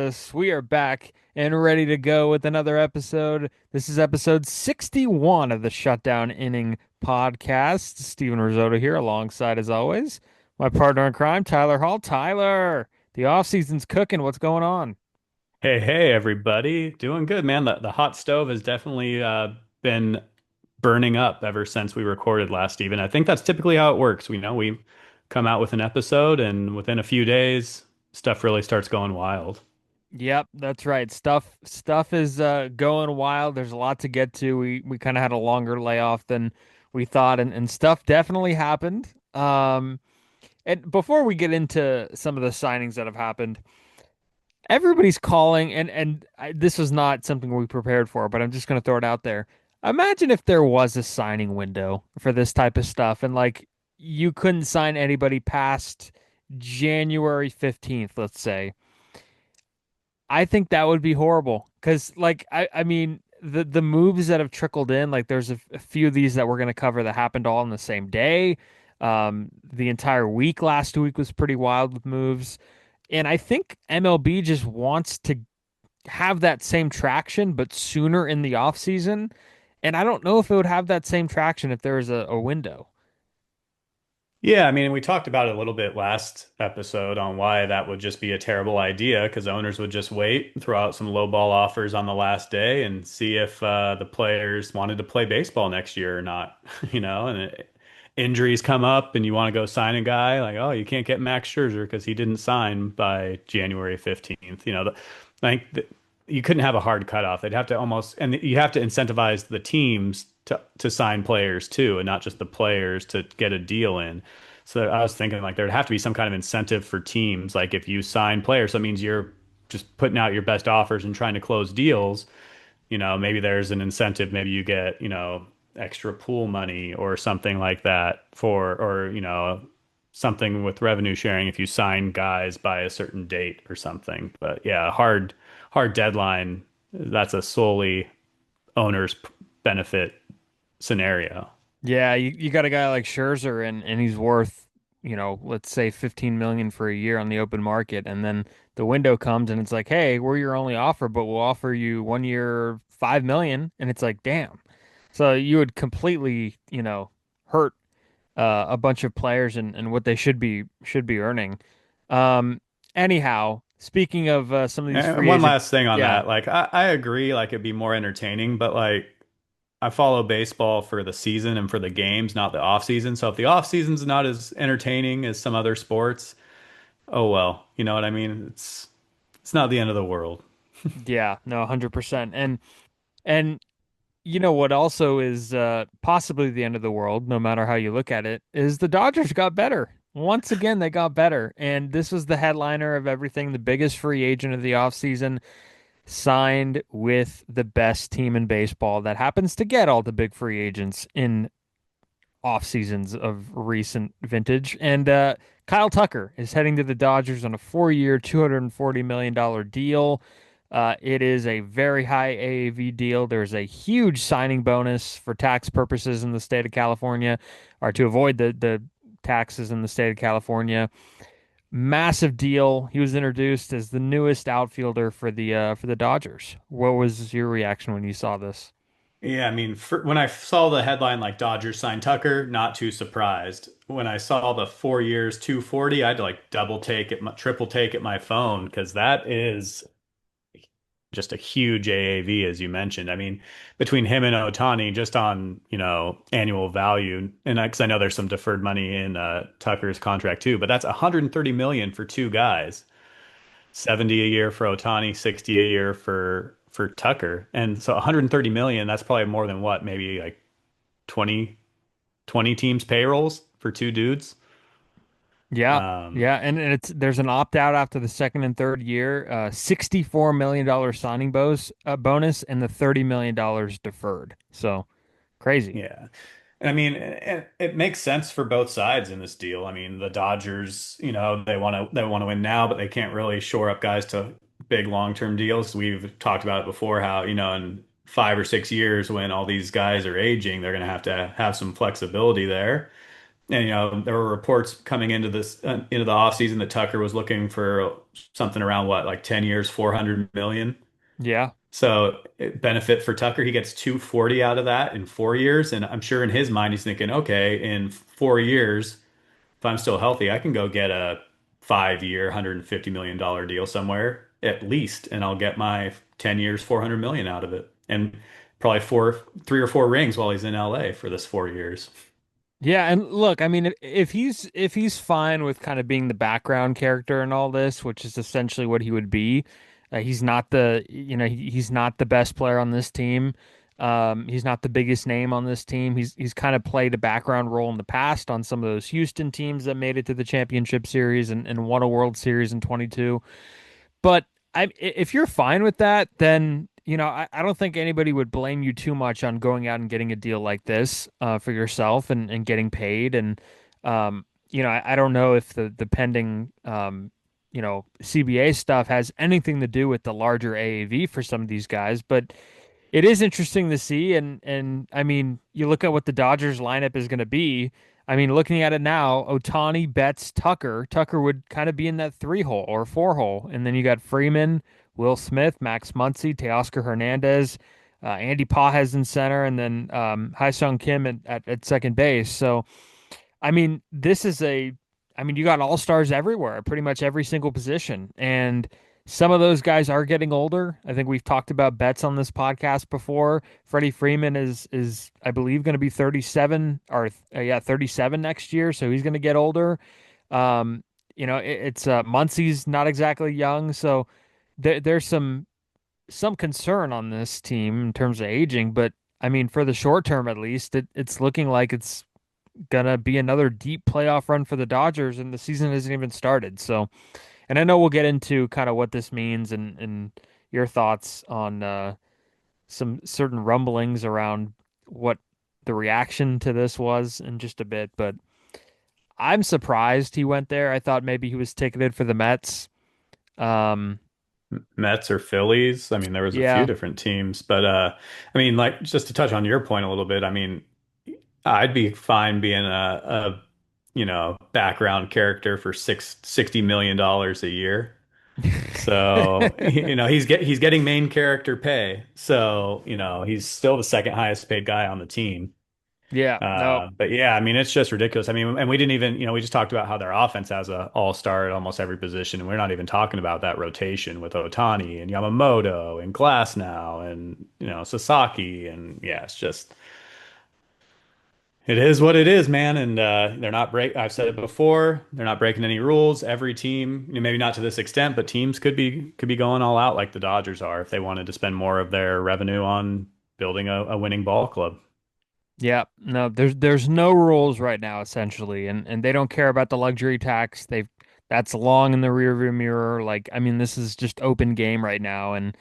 Yes, we are back and ready to go with another episode. This is episode 61 of the Shutdown Inning Podcast. Steven Rissotto here, alongside, as always, my partner in crime, Tylor Hall. Tyler, the offseason's cooking. What's going on? Hey, everybody. Doing good, man. The hot stove has definitely been burning up ever since we recorded last, Steven. I think that's typically how it works. We come out with an episode, and within a few days, stuff really starts going wild. Yep, that's right. Stuff is going wild. There's a lot to get to. We kind of had a longer layoff than we thought, and stuff definitely happened. And before we get into some of the signings that have happened, everybody's calling, this was not something we prepared for, but I'm just going to throw it out there. Imagine if there was a signing window for this type of stuff, and like you couldn't sign anybody past January 15th, let's say. I think that would be horrible because, like, I mean, the moves that have trickled in, like, there's a few of these that we're going to cover that happened all on the same day. The entire week last week was pretty wild with moves. And I think MLB just wants to have that same traction, but sooner in the offseason. And I don't know if it would have that same traction if there was a window. Yeah, I mean, we talked about it a little bit last episode on why that would just be a terrible idea because owners would just wait, throw out some low ball offers on the last day and see if the players wanted to play baseball next year or not, injuries come up and you want to go sign a guy like, oh, you can't get Max Scherzer because he didn't sign by January 15th. Like you couldn't have a hard cutoff. They'd have to almost, and you have to incentivize the teams to sign players too, and not just the players to get a deal in. So I was thinking like there'd have to be some kind of incentive for teams. Like if you sign players, that means you're just putting out your best offers and trying to close deals. Maybe there's an incentive. Maybe you get, extra pool money or something like that or, something with revenue sharing if you sign guys by a certain date or something. But yeah, hard deadline. That's a solely owner's benefit scenario. Yeah, you got a guy like Scherzer and he's worth, let's say 15 million for a year on the open market, and then the window comes and it's like, "Hey, we're your only offer, but we'll offer you 1 year 5 million." And it's like, "Damn." So you would completely, hurt a bunch of players and what they should be earning. Um Anyhow, speaking of some of these And free one agent, last thing on yeah. that, like I agree, like it'd be more entertaining, but like I follow baseball for the season and for the games, not the off season. So if the off season's not as entertaining as some other sports, oh well, you know what I mean? It's not the end of the world. Yeah, no, 100%. And you know what also is possibly the end of the world, no matter how you look at it, is the Dodgers got better. Once again, they got better. And this was the headliner of everything. The biggest free agent of the offseason signed with the best team in baseball that happens to get all the big free agents in off seasons of recent vintage. And Kyle Tucker is heading to the Dodgers on a 4 year, $240 million deal. It is a very high AAV deal. There's a huge signing bonus for tax purposes in the state of California, or to avoid the taxes in the state of California. Massive deal. He was introduced as the newest outfielder for the Dodgers. What was your reaction when you saw this? Yeah, I mean, when I saw the headline like Dodgers signed Tucker, not too surprised. When I saw the 4 years, 240, I had to like double take it, triple take at my phone because that is just a huge AAV, as you mentioned. I mean, between him and Otani, just on, annual value, and because I know there's some deferred money in Tucker's contract too, but that's 130 million for two guys, 70 a year for Otani, 60 a year for Tucker. And so 130 million, that's probably more than what, maybe like 20 20 teams payrolls for two dudes. Yeah, Um, yeah, and it's there's an opt out after the second and third year, $64 million signing bonus, and the $30 million deferred. So crazy. yeah. And I mean, it makes sense for both sides in this deal. I mean, the Dodgers, they want to win now, but they can't really shore up guys to big long-term deals. We've talked about it before how, in 5 or 6 years when all these guys are aging, they're going to have some flexibility there. And there were reports coming into this into the offseason that Tucker was looking for something around what, like 10 years, 400 million. Yeah. So benefit for Tucker, he gets 240 out of that in 4 years. And I'm sure in his mind he's thinking, okay, in 4 years, if I'm still healthy, I can go get a 5 year, $150 million deal somewhere at least, and I'll get my 10 years, 400 million out of it. And probably 3 or 4 rings while he's in LA for this 4 years. Yeah, and look, I mean, if he's fine with kind of being the background character and all this, which is essentially what he would be, he's not he's not the best player on this team. He's not the biggest name on this team. He's kind of played a background role in the past on some of those Houston teams that made it to the championship series and won a World Series in 22. But if you're fine with that, then I don't think anybody would blame you too much on going out and getting a deal like this for yourself and getting paid. And I don't know if the pending CBA stuff has anything to do with the larger AAV for some of these guys, but it is interesting to see, and I mean, you look at what the Dodgers lineup is going to be. I mean, looking at it now, Ohtani, Betts, Tucker. Tucker would kind of be in that 3 hole or 4 hole, and then you got Freeman, Will Smith, Max Muncy, Teoscar Hernandez, Andy Pages in center, and then Hae-Sung Kim at second base. So I mean, you got all stars everywhere, pretty much every single position. And some of those guys are getting older. I think we've talked about Betts on this podcast before. Freddie Freeman is I believe going to be 37 or yeah, 37 next year, so he's going to get older. It's Muncy's not exactly young, so there's some concern on this team in terms of aging, but I mean, for the short term at least, it's looking like it's gonna be another deep playoff run for the Dodgers, and the season hasn't even started. So, and I know we'll get into kind of what this means and your thoughts on some certain rumblings around what the reaction to this was in just a bit. But I'm surprised he went there. I thought maybe he was ticketed for the Mets. Um, Mets or Phillies. I mean, there was a few yeah, different teams, but I mean, like just to touch on your point a little bit, I mean, I'd be fine being background character for $60 million a year. So, he's getting main character pay. So, he's still the second highest paid guy on the team. yeah, no, But yeah, I mean, it's just ridiculous. I mean, and we didn't even, we just talked about how their offense has a all-star at almost every position, and we're not even talking about that rotation with Ohtani and Yamamoto and Glass now and Sasaki, and yeah, it's just it is what it is, man. And they're not break. I've said it before. They're not breaking any rules. Every team, maybe not to this extent, but teams could be going all out like the Dodgers are if they wanted to spend more of their revenue on building a winning ball club. yeah, no, there's no rules right now essentially, and they don't care about the luxury tax. That's long in the rearview mirror. Like, I mean, this is just open game right now, and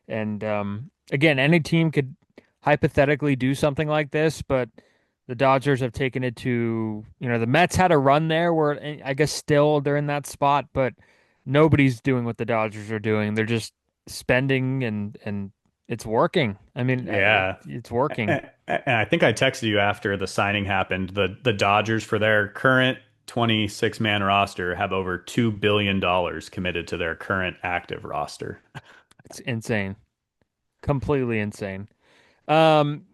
again, any team could hypothetically do something like this, but the Dodgers have taken it to, the Mets had a run there where I guess still they're in that spot, but nobody's doing what the Dodgers are doing. They're just spending and it's working. I mean, Yeah. it's working. And I think I texted you after the signing happened. The Dodgers, for their current 26-man roster, have over $2 billion committed to their current active roster. It's insane. Completely insane. Um,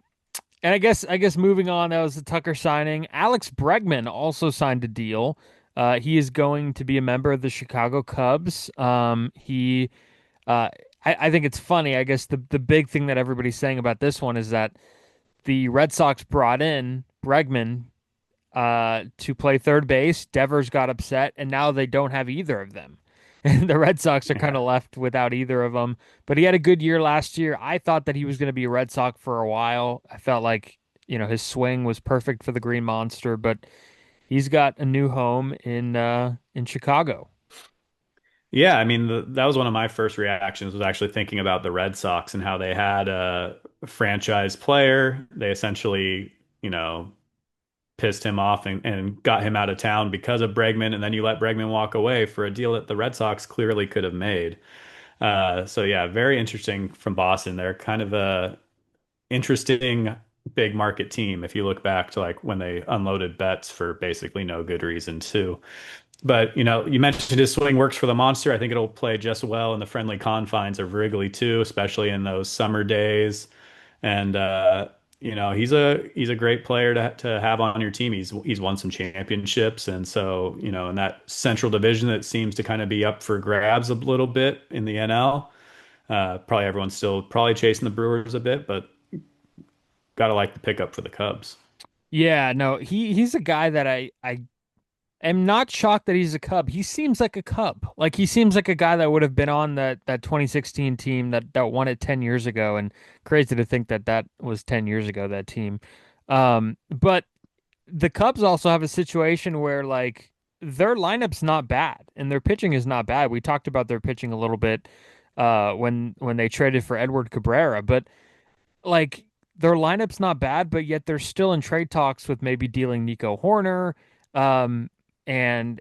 and I guess moving on, that was the Tucker signing. Alex Bregman also signed a deal. He is going to be a member of the Chicago Cubs. He uh I think it's funny. I guess the big thing that everybody's saying about this one is that the Red Sox brought in Bregman to play third base. Devers got upset, and now they don't have either of them. And the Red Sox are kind Yeah. of left without either of them. But he had a good year last year. I thought that he was going to be a Red Sox for a while. I felt like, his swing was perfect for the Green Monster, but he's got a new home in Chicago. Yeah, I mean, that was one of my first reactions was actually thinking about the Red Sox and how they had a franchise player. They essentially, pissed him off and got him out of town because of Bregman, and then you let Bregman walk away for a deal that the Red Sox clearly could have made. So yeah, very interesting from Boston. They're kind of a interesting big market team if you look back to like when they unloaded Betts for basically no good reason too. But you mentioned his swing works for the monster. I think it'll play just well in the friendly confines of Wrigley too, especially in those summer days. And he's a great player to have on your team. He's won some championships, and so in that Central Division that seems to kind of be up for grabs a little bit in the NL. Probably everyone's still probably chasing the Brewers a bit, but gotta like the pickup for the Cubs. Yeah, no, he's a guy that I am not shocked that he's a Cub. He seems like a Cub. Like he seems like a guy that would have been on that 2016 team that won it 10 years ago. And crazy to think that that was 10 years ago, that team. But the Cubs also have a situation where like their lineup's not bad and their pitching is not bad. We talked about their pitching a little bit when they traded for Edward Cabrera, but like their lineup's not bad, but yet they're still in trade talks with maybe dealing Nico Horner, um, and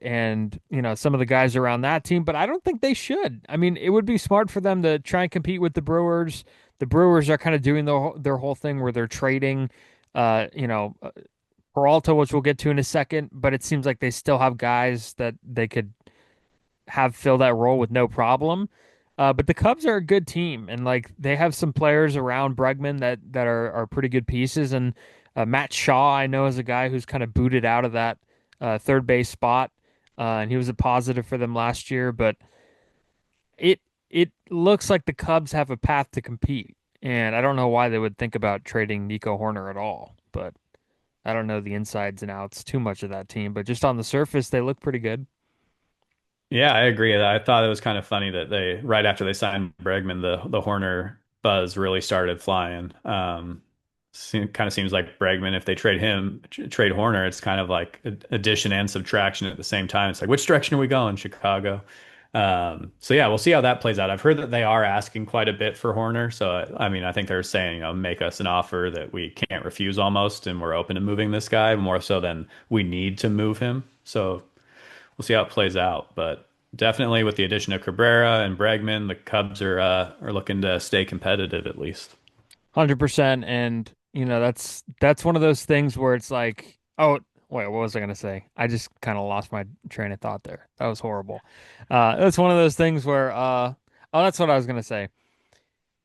some of the guys around that team. But I don't think they should. I mean, it would be smart for them to try and compete with the Brewers. The Brewers are kind of doing their whole thing where they're trading, uh, you know, uh, Peralta, which we'll get to in a second. But it seems like they still have guys that they could have fill that role with no problem. But the Cubs are a good team, and like they have some players around Bregman that are pretty good pieces. And Matt Shaw, I know, is a guy who's kind of booted out of that third base spot, and he was a positive for them last year. But it it looks like the Cubs have a path to compete, and I don't know why they would think about trading Nico Horner at all. But I don't know the insides and outs too much of that team. But just on the surface, they look pretty good. Yeah, I agree. I thought it was kind of funny that they right after they signed Bregman, the Horner buzz really started flying. Kind of seems like Bregman, if they trade Horner, it's kind of like addition and subtraction at the same time. It's like, which direction are we going, Chicago? So yeah, we'll see how that plays out. I've heard that they are asking quite a bit for Horner. So I mean, I think they're saying, make us an offer that we can't refuse almost, and we're open to moving this guy more so than we need to move him. So we'll see how it plays out. But definitely with the addition of Cabrera and Bregman, the Cubs are looking to stay competitive at least. 100%. And, that's one of those things where it's like, oh, wait, what was I going to say? I just kind of lost my train of thought there. That was horrible. That's one of those things where, oh, that's what I was going to say.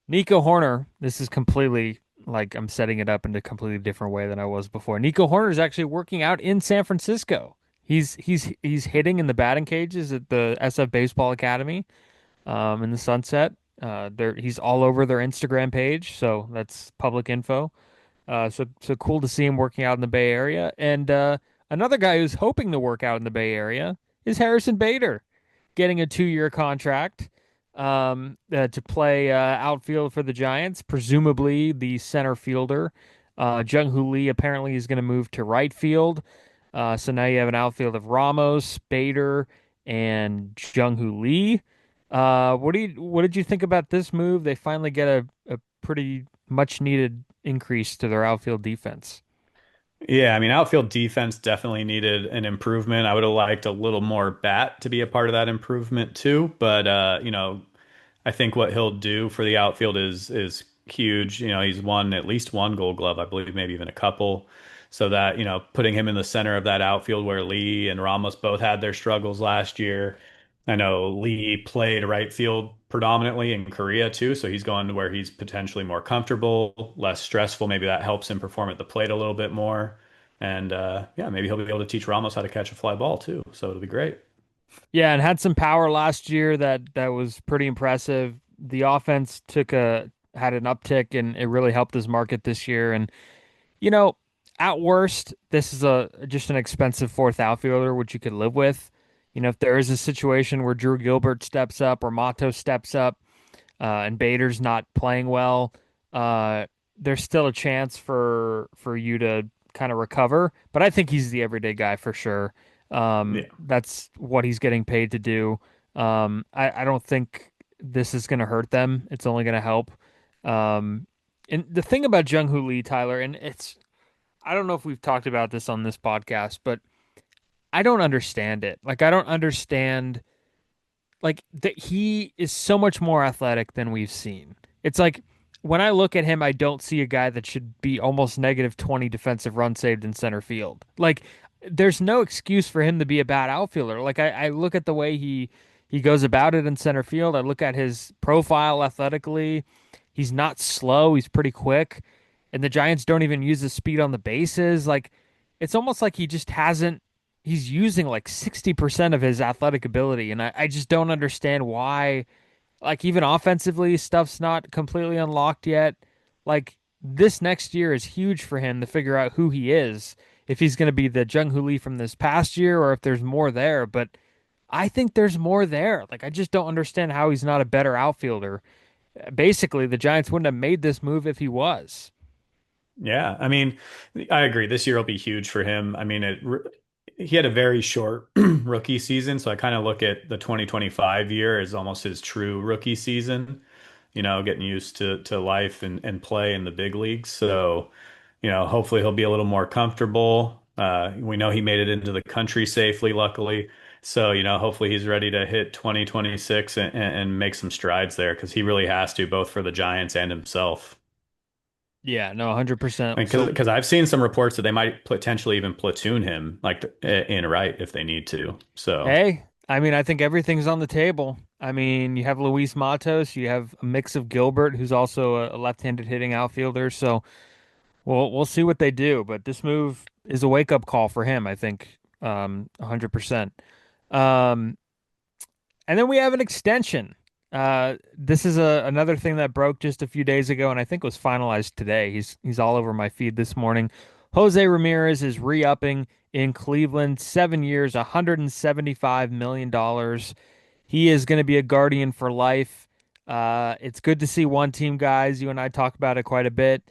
Nico Horner, this is completely like I'm setting it up in a completely different way than I was before. Nico Horner is actually working out in San Francisco. He's hitting in the batting cages at the SF Baseball Academy, in the Sunset. He's all over their Instagram page, so that's public info. So cool to see him working out in the Bay Area. And another guy who's hoping to work out in the Bay Area is Harrison Bader, getting a 2-year contract to play outfield for the Giants, presumably the center fielder. Jung Hoo Lee apparently is going to move to right field. So now you have an outfield of Ramos, Bader, and Jung Hoo Lee. What did you think about this move? They finally get a pretty much needed increase to their outfield defense. Yeah, I mean, outfield defense definitely needed an improvement. I would have liked a little more bat to be a part of that improvement too. But I think what he'll do for the outfield is huge. He's won at least one Gold Glove, I believe, maybe even a couple. So that, putting him in the center of that outfield where Lee and Ramos both had their struggles last year. I know Lee played right field predominantly in Korea too, so he's going to where he's potentially more comfortable, less stressful. Maybe that helps him perform at the plate a little bit more. And yeah, maybe he'll be able to teach Ramos how to catch a fly ball too. So it'll be great. Yeah, and had some power last year that was pretty impressive. The offense had an uptick and it really helped his market this year. And you know, at worst, this is a just an expensive fourth outfielder, which you could live with. If there is a situation where Drew Gilbert steps up or Mato steps up, and Bader's not playing well, there's still a chance for you to kind of recover. But I think he's the everyday guy for sure. Yeah. That's what he's getting paid to do. I don't think this is going to hurt them. It's only going to help. Um, and the thing about Jung Hoo Lee, Tyler, and I don't know if we've talked about this on this podcast, but I don't understand it. Like, I don't understand like that he is so much more athletic than we've seen. It's like when I look at him, I don't see a guy that should be almost negative 20 defensive run saved in center field. Like, there's no excuse for him to be a bad outfielder. Like, I look at the way he goes about it in center field. I look at his profile athletically. He's not slow. He's pretty quick. And the Giants don't even use his speed on the bases. Like, it's almost like he just hasn't, he's using like 60% of his athletic ability. And I just don't understand why, like, even offensively, stuff's not completely unlocked yet. Like, this next year is huge for him to figure out who he is, if he's going to be the Jung Hoo Lee from this past year or if there's more there. But I think there's more there. Like, I just don't understand how he's not a better outfielder. Basically, the Giants wouldn't have made this move if he was. Yeah, I mean, I agree. This year will be huge for him. I mean, he had a very short rookie season, so I kind of look at the 2025 year as almost his true rookie season, getting used to life and play in the big leagues. So, hopefully he'll be a little more comfortable. We know he made it into the country safely, luckily. So, hopefully he's ready to hit 2026 and make some strides there because he really has to, both for the Giants and himself. Yeah, no, 100%. So, Because I've seen some reports that they might potentially even platoon him like in right if they need to. So hey, I mean, I think everything's on the table. I mean, you have Luis Matos, you have a mix of Gilbert, who's also a left-handed hitting outfielder. So, we'll see what they do, but this move is a wake up call for him, I think, 100%. Um, and then we have an extension. This is another thing that broke just a few days ago, and I think was finalized today. He's all over my feed this morning. Jose Ramirez is re-upping in Cleveland, 7 years, $175 million. He is going to be a Guardian for life. It's good to see one team guys. You and I talk about it quite a bit.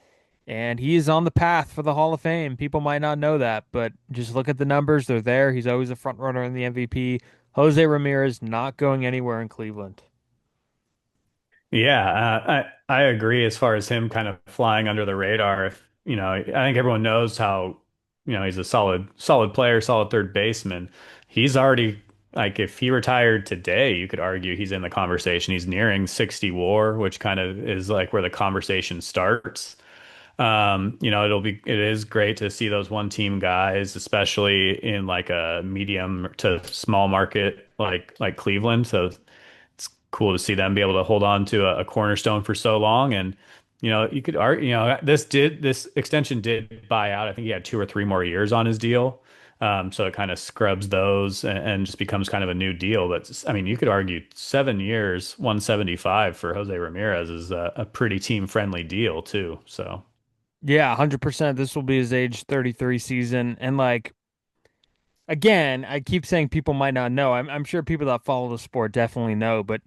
And he is on the path for the Hall of Fame. People might not know that, but just look at the numbers. They're there. He's always a front runner in the MVP. Jose Ramirez not going anywhere in Cleveland. yeah, I agree as far as him kind of flying under the radar. If I think everyone knows how he's a solid player, solid third baseman. He's already like if he retired today, you could argue he's in the conversation. He's nearing 60 WAR, which kind of is like where the conversation starts. It is great to see those one team guys, especially in like a medium to small market like Cleveland. So it's cool to see them be able to hold on to a cornerstone for so long. And you could argue, this extension did buy out. I think he had 2 or 3 more years on his deal. So it kind of scrubs those and just becomes kind of a new deal. But I mean, you could argue 7 years, 175 for Jose Ramirez is a pretty team friendly deal too. So. Yeah, 100%. This will be his age 33 season. And like, again, I keep saying people might not know. I'm sure people that follow the sport definitely know, but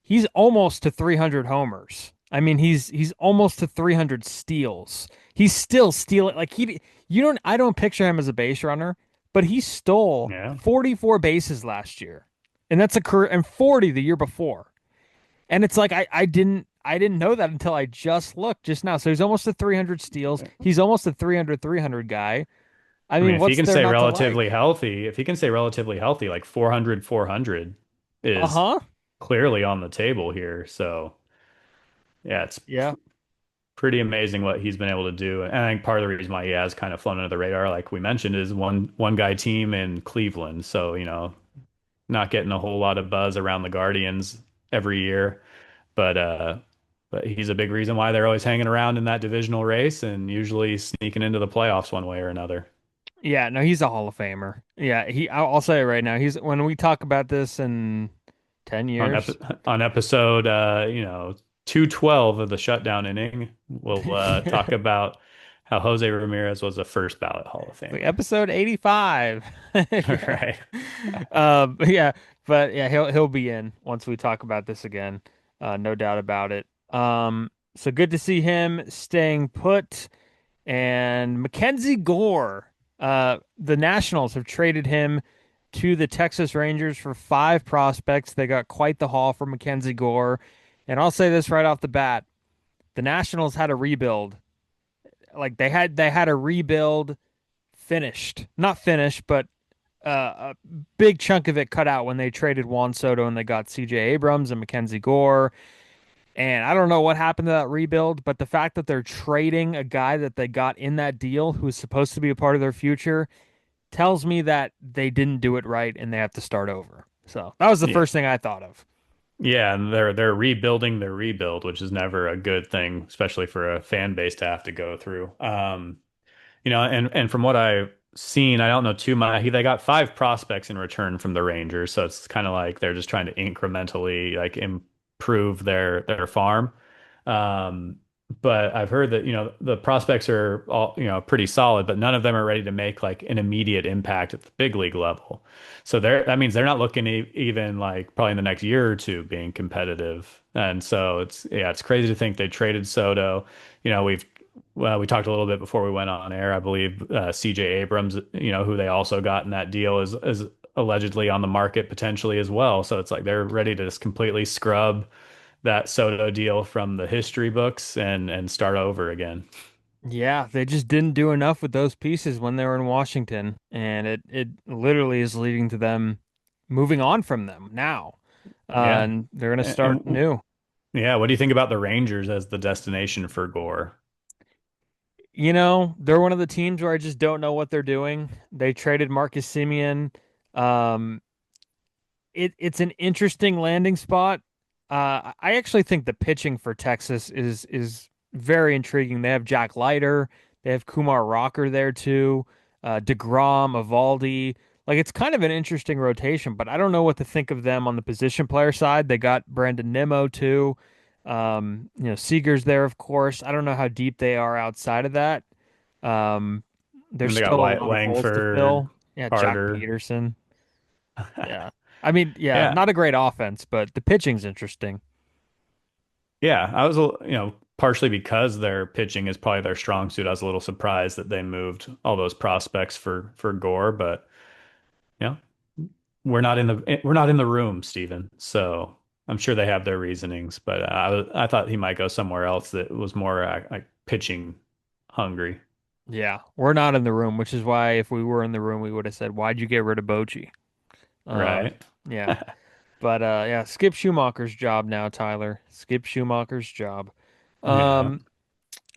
he's almost to 300 homers. I mean, he's almost to 300 steals. He's still stealing. Like you don't. I don't picture him as a base runner, but he stole Yeah. 44 bases last year, and that's a career, and 40 the year before. And it's like I didn't know that until I just looked just now. So he's almost to 300 steals. He's almost a 300 guy. I I mean, mean, if he what's can there stay not to relatively like? healthy, like 400 is Uh-huh. clearly on the table here. So, yeah, it's Yeah. pretty amazing what he's been able to do. And I think part of the reason why he has kind of flown under the radar, like we mentioned, is one guy team in Cleveland. So, not getting a whole lot of buzz around the Guardians every year, but but he's a big reason why they're always hanging around in that divisional race and usually sneaking into the playoffs one way or another. Yeah, no, he's a Hall of Famer. Yeah, I'll say it right now. He's when we talk about this in 10 on years. episode 212 of the Shutdown Inning, we'll talk about how Jose Ramirez was a first ballot Hall of Like Famer. episode 85. Yeah. Right. Yeah, but yeah, he'll be in once we talk about this again. No doubt about it. So good to see him staying put. And Mackenzie Gore, the Nationals have traded him to the Texas Rangers for 5 prospects. They got quite the haul for Mackenzie Gore. And I'll say this right off the bat. The Nationals had a rebuild. Like they had a rebuild finished. Not finished, but a big chunk of it cut out when they traded Juan Soto and they got CJ Abrams and Mackenzie Gore. And I don't know what happened to that rebuild, but the fact that they're trading a guy that they got in that deal who's supposed to be a part of their future tells me that they didn't do it right and they have to start over. So that was the Yeah. first thing I thought of. Yeah, and they're rebuilding their rebuild, which is never a good thing, especially for a fan base to have to go through. And from what I've seen, I don't know too much. They got five prospects in return from the Rangers, so it's kind of like they're just trying to incrementally like improve their farm. Um, but I've heard that, the prospects are all, pretty solid, but none of them are ready to make like an immediate impact at the big league level. So that means they're not looking even like probably in the next year or two being competitive. And so it's crazy to think they traded Soto. We talked a little bit before we went on air. I believe CJ Abrams, who they also got in that deal is allegedly on the market potentially as well. So it's like they're ready to just completely scrub that Soto deal from the history books and start over again. Yeah, they just didn't do enough with those pieces when they were in Washington, and it literally is leading to them moving on from them now. Yeah. And they're gonna And, start and new. yeah, what do you think about the Rangers as the destination for Gore? They're one of the teams where I just don't know what they're doing. They traded Marcus Simeon. Um, it's an interesting landing spot. I actually think the pitching for Texas is very intriguing. They have Jack Leiter, they have Kumar Rocker there too, DeGrom, Evaldi. Like it's kind of an interesting rotation, but I don't know what to think of them on the position player side. They got Brandon Nimmo too. Seager's there, of course. I don't know how deep they are outside of that. Um, there's And they got still a lot of holes to Langford, fill. Yeah, Jack Carter. Peterson. Yeah. I mean, yeah, Yeah. not a great offense, but the pitching's interesting. Yeah. I was, partially because their pitching is probably their strong suit. I was a little surprised that they moved all those prospects for Gore, but you know, we're not in the room, Stephen. So I'm sure they have their reasonings, but I thought he might go somewhere else that was more like pitching hungry. Yeah, we're not in the room, which is why if we were in the room, we would have said, "Why'd you get rid of Bochy?" Uh, Right. yeah, but yeah, Skip Schumacher's job now, Tyler. Skip Schumacher's job. Yeah. Um,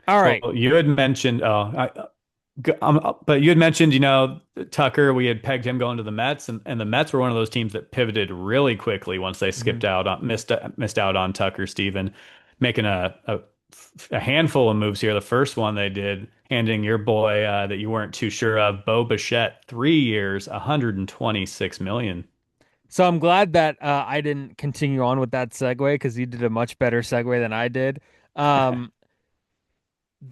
all Well, right. you had mentioned, but you had mentioned, Tucker. We had pegged him going to the Mets, and the Mets were one of those teams that pivoted really quickly once they Mhm. skipped out on missed out on Tucker, Steven, making a handful of moves here. The first one they did, handing your boy that you weren't too sure of, Bo Bichette, 3 years, 126 million. So I'm glad that I didn't continue on with that segue because you did a much better segue than I did. Um,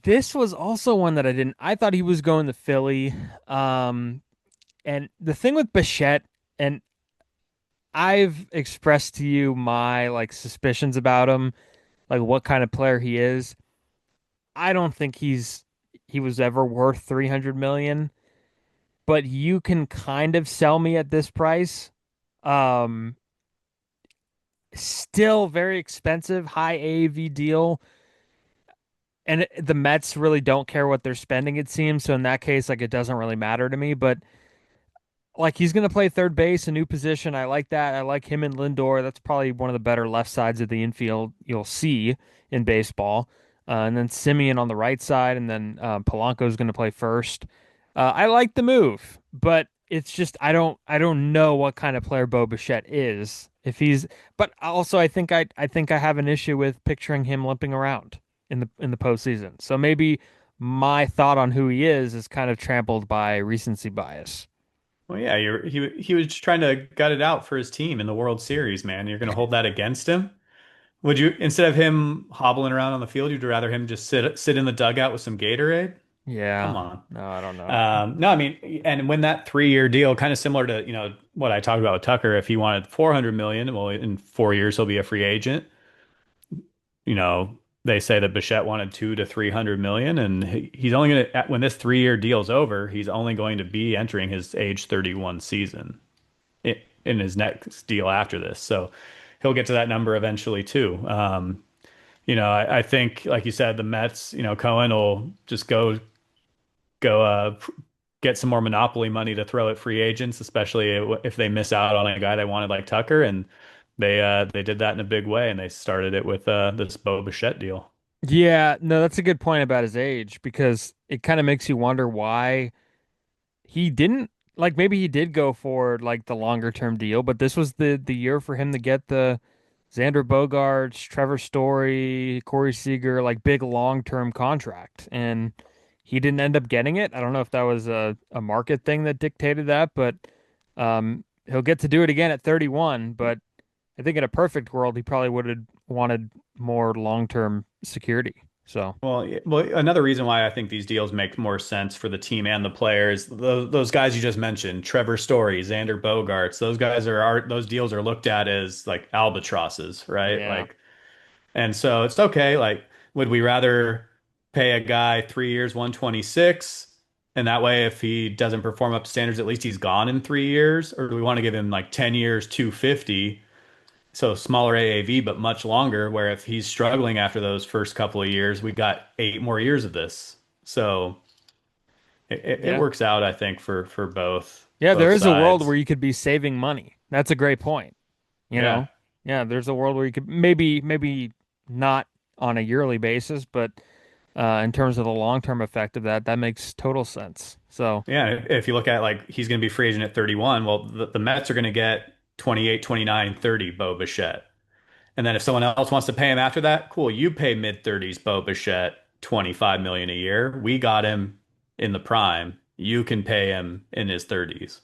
this was also one that I didn't. I thought he was going to Philly. Um, And the thing with Bichette, and I've expressed to you my like suspicions about him, like what kind of player he is. I don't think he was ever worth 300 million, but you can kind of sell me at this price. Um, Still very expensive, high AAV deal. And the Mets really don't care what they're spending, it seems. So in that case, like it doesn't really matter to me. But like he's going to play third base, a new position. I like that. I like him and Lindor. That's probably one of the better left sides of the infield you'll see in baseball. And then Simeon on the right side, and then Polanco is going to play first. I like the move, but it's just I don't know what kind of player Bo Bichette is. If he's, but also I think I have an issue with picturing him limping around in the postseason. So maybe my thought on who he is kind of trampled by recency bias. Well, yeah, he was just trying to gut it out for his team in the World Series, man. You're going to hold that against him? Would you, instead of him hobbling around on the field, you'd rather him just sit in the dugout with some Gatorade? Come Yeah. on. No, I don't know. No, I mean, and when that 3 year deal, kind of similar to, what I talked about with Tucker, if he wanted 400 million, well, in 4 years he'll be a free agent. They say that Bichette wanted 2 to 300 million, and he's only going to, when this 3 year deal's over, he's only going to be entering his age 31 season in his next deal after this. So he'll get to that number eventually too. I think, like you said, the Mets, Cohen will just go get some more monopoly money to throw at free agents, especially if they miss out on a guy they wanted like Tucker, and they did that in a big way, and they started it with this Bo Bichette deal. Yeah, no, that's a good point about his age because it kind of makes you wonder why he didn't like maybe he did go for like the longer term deal, but this was the year for him to get the Xander Bogaerts, Trevor Story, Corey Seager, like big long term contract. And he didn't end up getting it. I don't know if that was a market thing that dictated that, but he'll get to do it again at 31. But I think in a perfect world, he probably would have wanted more long term security. So Well, another reason why I think these deals make more sense for the team and the players, those guys you just mentioned, Trevor Story, Xander Bogaerts, those guys those deals are looked at as like albatrosses, right? yeah, Like, and so it's okay. Like, would we rather pay a guy 3 years, 126, and that way if he doesn't perform up to standards, at least he's gone in 3 years, or do we want to give him like 10 years, 250? So smaller AAV, but much longer, where if he's struggling after those first couple of years, we got 8 more years of this. So it yeah. works out, I think, for Yeah, there both is a world where sides. you could be saving money. That's a great point. You Yeah. know? Yeah, there's a world where you could maybe not on a yearly basis, but in terms of the long-term effect of that, that makes total sense. So, Yeah. If you look at like he's going to be free agent at 31, well, the Mets are going to get 28, 29, 30 Bo Bichette. And then if someone else wants to pay him after that, cool, you pay mid 30s Bo Bichette 25 million a year. We got him in the prime. You can pay him in his 30s.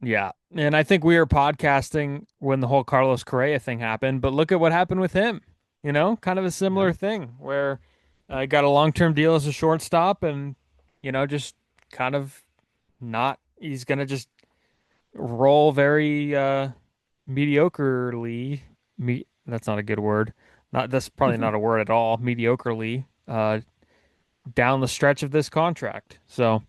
yeah. And I think we were podcasting when the whole Carlos Correa thing happened, but look at what happened with him. Kind of a Yeah. similar thing where I got a long-term deal as a shortstop and just kind of not he's going to just roll very mediocrely. That's not a good word. Not That's probably not a word at all. Mediocrely down the stretch of this contract. So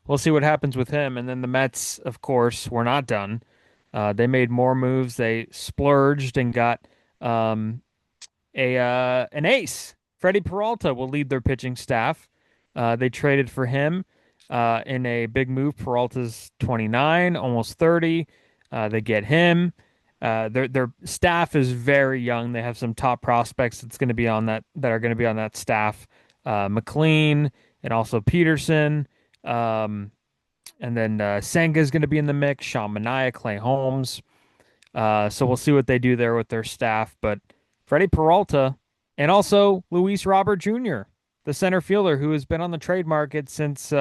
we'll see what happens with him. And then the Mets, of course, were not done. They made more moves. They splurged and got um, a an ace. Freddie Peralta will lead their pitching staff. They traded for him in a big move. Peralta's 29, almost 30. They get him. Their staff is very young. They have some top prospects that are going to be on that staff. McLean and also Peterson. Um, and then Senga is going to be in the mix. Sean Manaea, Clay Holmes. So we'll see what they do there with their staff. But Freddie Peralta and also Luis Robert Jr., the center fielder who has been on the trade market since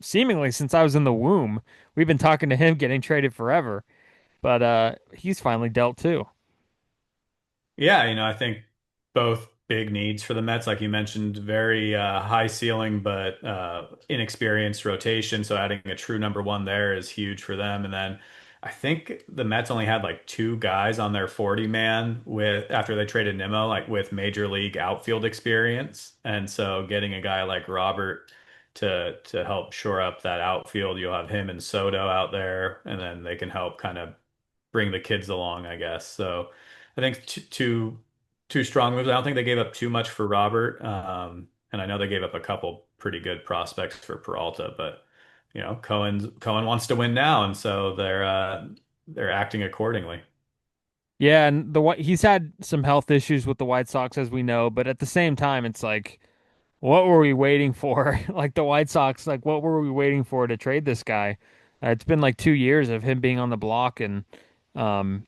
seemingly since I was in the womb. We've been talking to him getting traded forever, but he's finally dealt too. Yeah, I think both big needs for the Mets, like you mentioned, very high ceiling but inexperienced rotation. So adding a true number one there is huge for them. And then I think the Mets only had like two guys on their 40 man with after they traded Nimmo, like with major league outfield experience. And so getting a guy like Robert to help shore up that outfield, you'll have him and Soto out there, and then they can help kind of bring the kids along, I guess. So I think two strong moves. I don't think they gave up too much for Robert, and I know they gave up a couple pretty good prospects for Peralta, but Cohen wants to win now, and so they're acting accordingly. Yeah, and he's had some health issues with the White Sox, as we know, but at the same time, it's like, what were we waiting for? Like the White Sox, like what were we waiting for to trade this guy? It's been like 2 years of him being on the block, and um,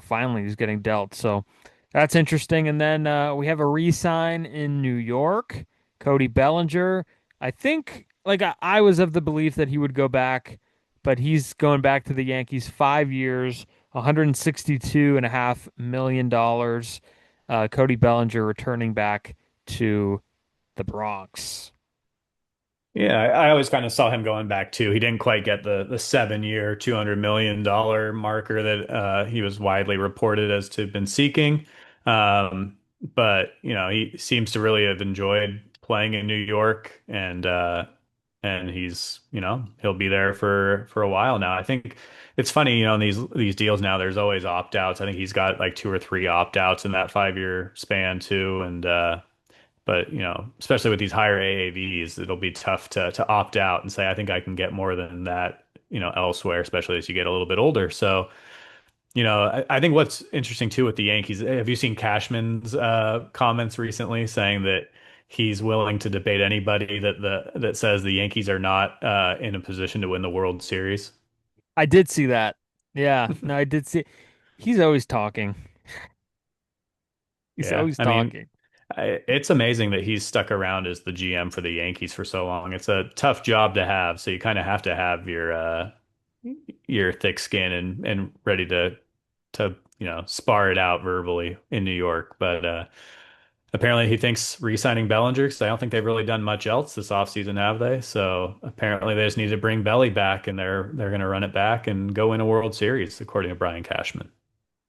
finally he's getting dealt. So that's interesting. And then we have a re-sign in New York, Cody Bellinger. I think like I was of the belief that he would go back, but he's going back to the Yankees 5 years, $162.5 million. Cody Bellinger returning back to the Bronx. Yeah, I always kind of saw him going back too. He didn't quite get the 7 year, $200 million marker that he was widely reported as to have been seeking. But he seems to really have enjoyed playing in New York, and he'll be there for a while now. I think it's funny, in these deals now, there's always opt-outs. I think he's got like two or three opt-outs in that 5 year span too, and but especially with these higher AAVs, it'll be tough to opt out and say, I think I can get more than that, elsewhere, especially as you get a little bit older. So I think what's interesting too with the Yankees, have you seen Cashman's comments recently saying that he's willing to debate anybody that says the Yankees are not in a position to win the World Series? I did see that. Yeah, no, I did see. He's always talking. He's Yeah, always I mean, talking. it's amazing that he's stuck around as the GM for the Yankees for so long. It's a tough job to have, so you kind of have to have your thick skin and ready to spar it out verbally in New York. But apparently he thinks re-signing Bellinger, because I don't think they've really done much else this offseason, have they? So apparently they just need to bring Belly back, and they're going to run it back and go win a World Series, according to Brian Cashman.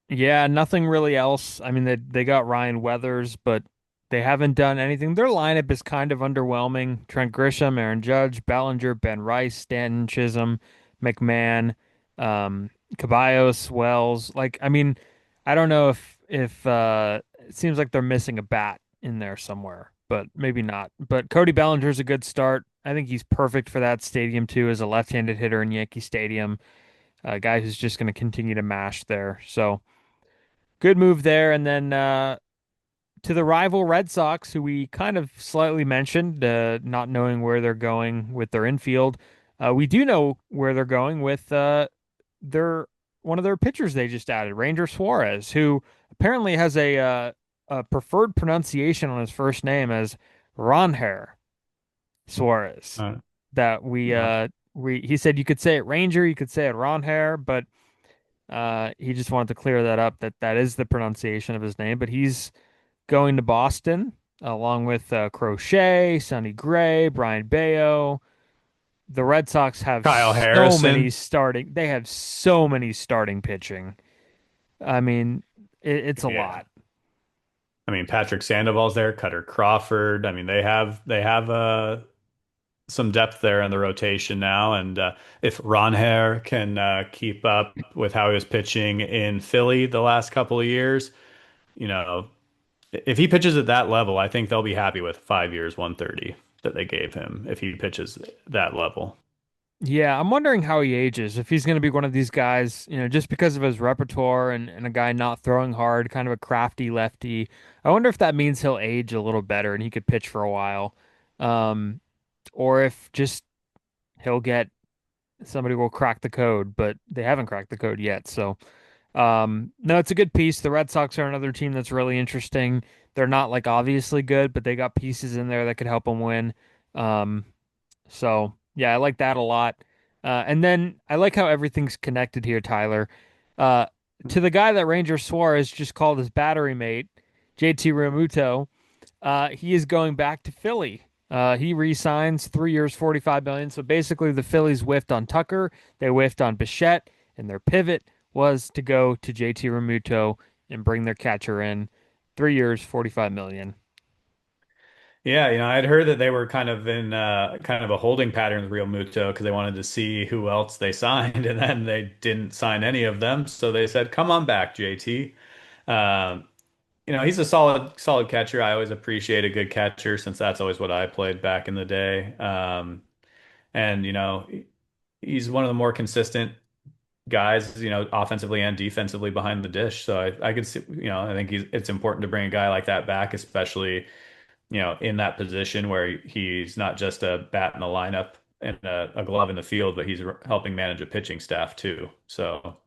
Yeah, nothing really else. I mean, they got Ryan Weathers, but they haven't done anything. Their lineup is kind of underwhelming. Trent Grisham, Aaron Judge, Bellinger, Ben Rice, Stanton, Chisholm, McMahon, Caballos, Wells. Like, I mean, I don't know if it seems like they're missing a bat in there somewhere, but maybe not. But Cody Bellinger's a good start. I think he's perfect for that stadium too, as a left-handed hitter in Yankee Stadium. A guy who's just going to continue to mash there. So. Good move there. And then to the rival Red Sox, who we kind of slightly mentioned, not knowing where they're going with their infield. We do know where they're going with their one of their pitchers they just added, Ranger Suarez, who apparently has a preferred pronunciation on his first name as Ranger Suarez. Uh, That well, we he said you could say it Ranger, you could say it Ranger, but he just wanted to clear that up that that is the pronunciation of his name. But he's going to Boston along with Crochet, Sonny Gray, Brian Bayo. The Red Sox have Kyle so many Harrison. starting. They have so many starting pitching. I mean, it's a Yeah. lot. I mean, Patrick Sandoval's there, Cutter Crawford. I mean, they have some depth there in the rotation now, and if Ron Hare can keep up with how he was pitching in Philly the last couple of years, you know, if he pitches at that level, I think they'll be happy with 5 years, 130 that they gave him if he pitches that level. Yeah, I'm wondering how he ages. If he's going to be one of these guys, just because of his repertoire and a guy not throwing hard, kind of a crafty lefty. I wonder if that means he'll age a little better and he could pitch for a while. Um, or if just he'll get somebody will crack the code, but they haven't cracked the code yet. So, no, it's a good piece. The Red Sox are another team that's really interesting. They're not like obviously good, but they got pieces in there that could help them win. Um, so yeah, I like that a lot. And then I like how everything's connected here, Tyler. Uh, to the guy that Ranger Suarez just called his battery mate, JT Realmuto. He is going back to Philly. He re-signs 3 years, 45 million. So basically, the Phillies whiffed on Tucker, they whiffed on Bichette, and their pivot was to go to JT Realmuto and bring their catcher in. 3 years, 45 million. Yeah, I'd heard that they were kind of in kind of a holding pattern with Real Muto because they wanted to see who else they signed, and then they didn't sign any of them. So they said, "Come on back, JT." Um, he's a solid catcher. I always appreciate a good catcher since that's always what I played back in the day. And he's one of the more consistent guys, offensively and defensively behind the dish. So I could see, I think it's important to bring a guy like that back, especially in that position where he's not just a bat in the lineup and a glove in the field, but he's helping manage a pitching staff too. So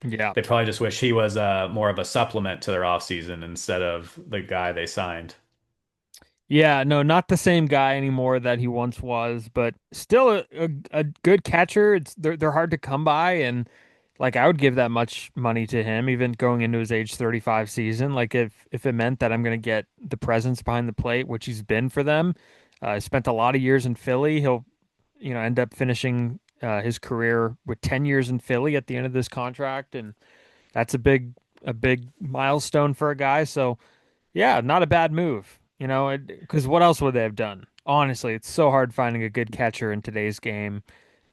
Yeah. they probably just wish he was more of a supplement to their offseason instead of the guy they signed. Yeah, no, not the same guy anymore that he once was, but still a good catcher. They're hard to come by, and like I would give that much money to him, even going into his age 35 season. Like if it meant that I'm going to get the presence behind the plate, which he's been for them. Spent a lot of years in Philly. He'll end up finishing his career with 10 years in Philly at the end of this contract, and that's a big milestone for a guy. So. Yeah, not a bad move. Because what else would they have done? Honestly, it's so hard finding a good catcher in today's game.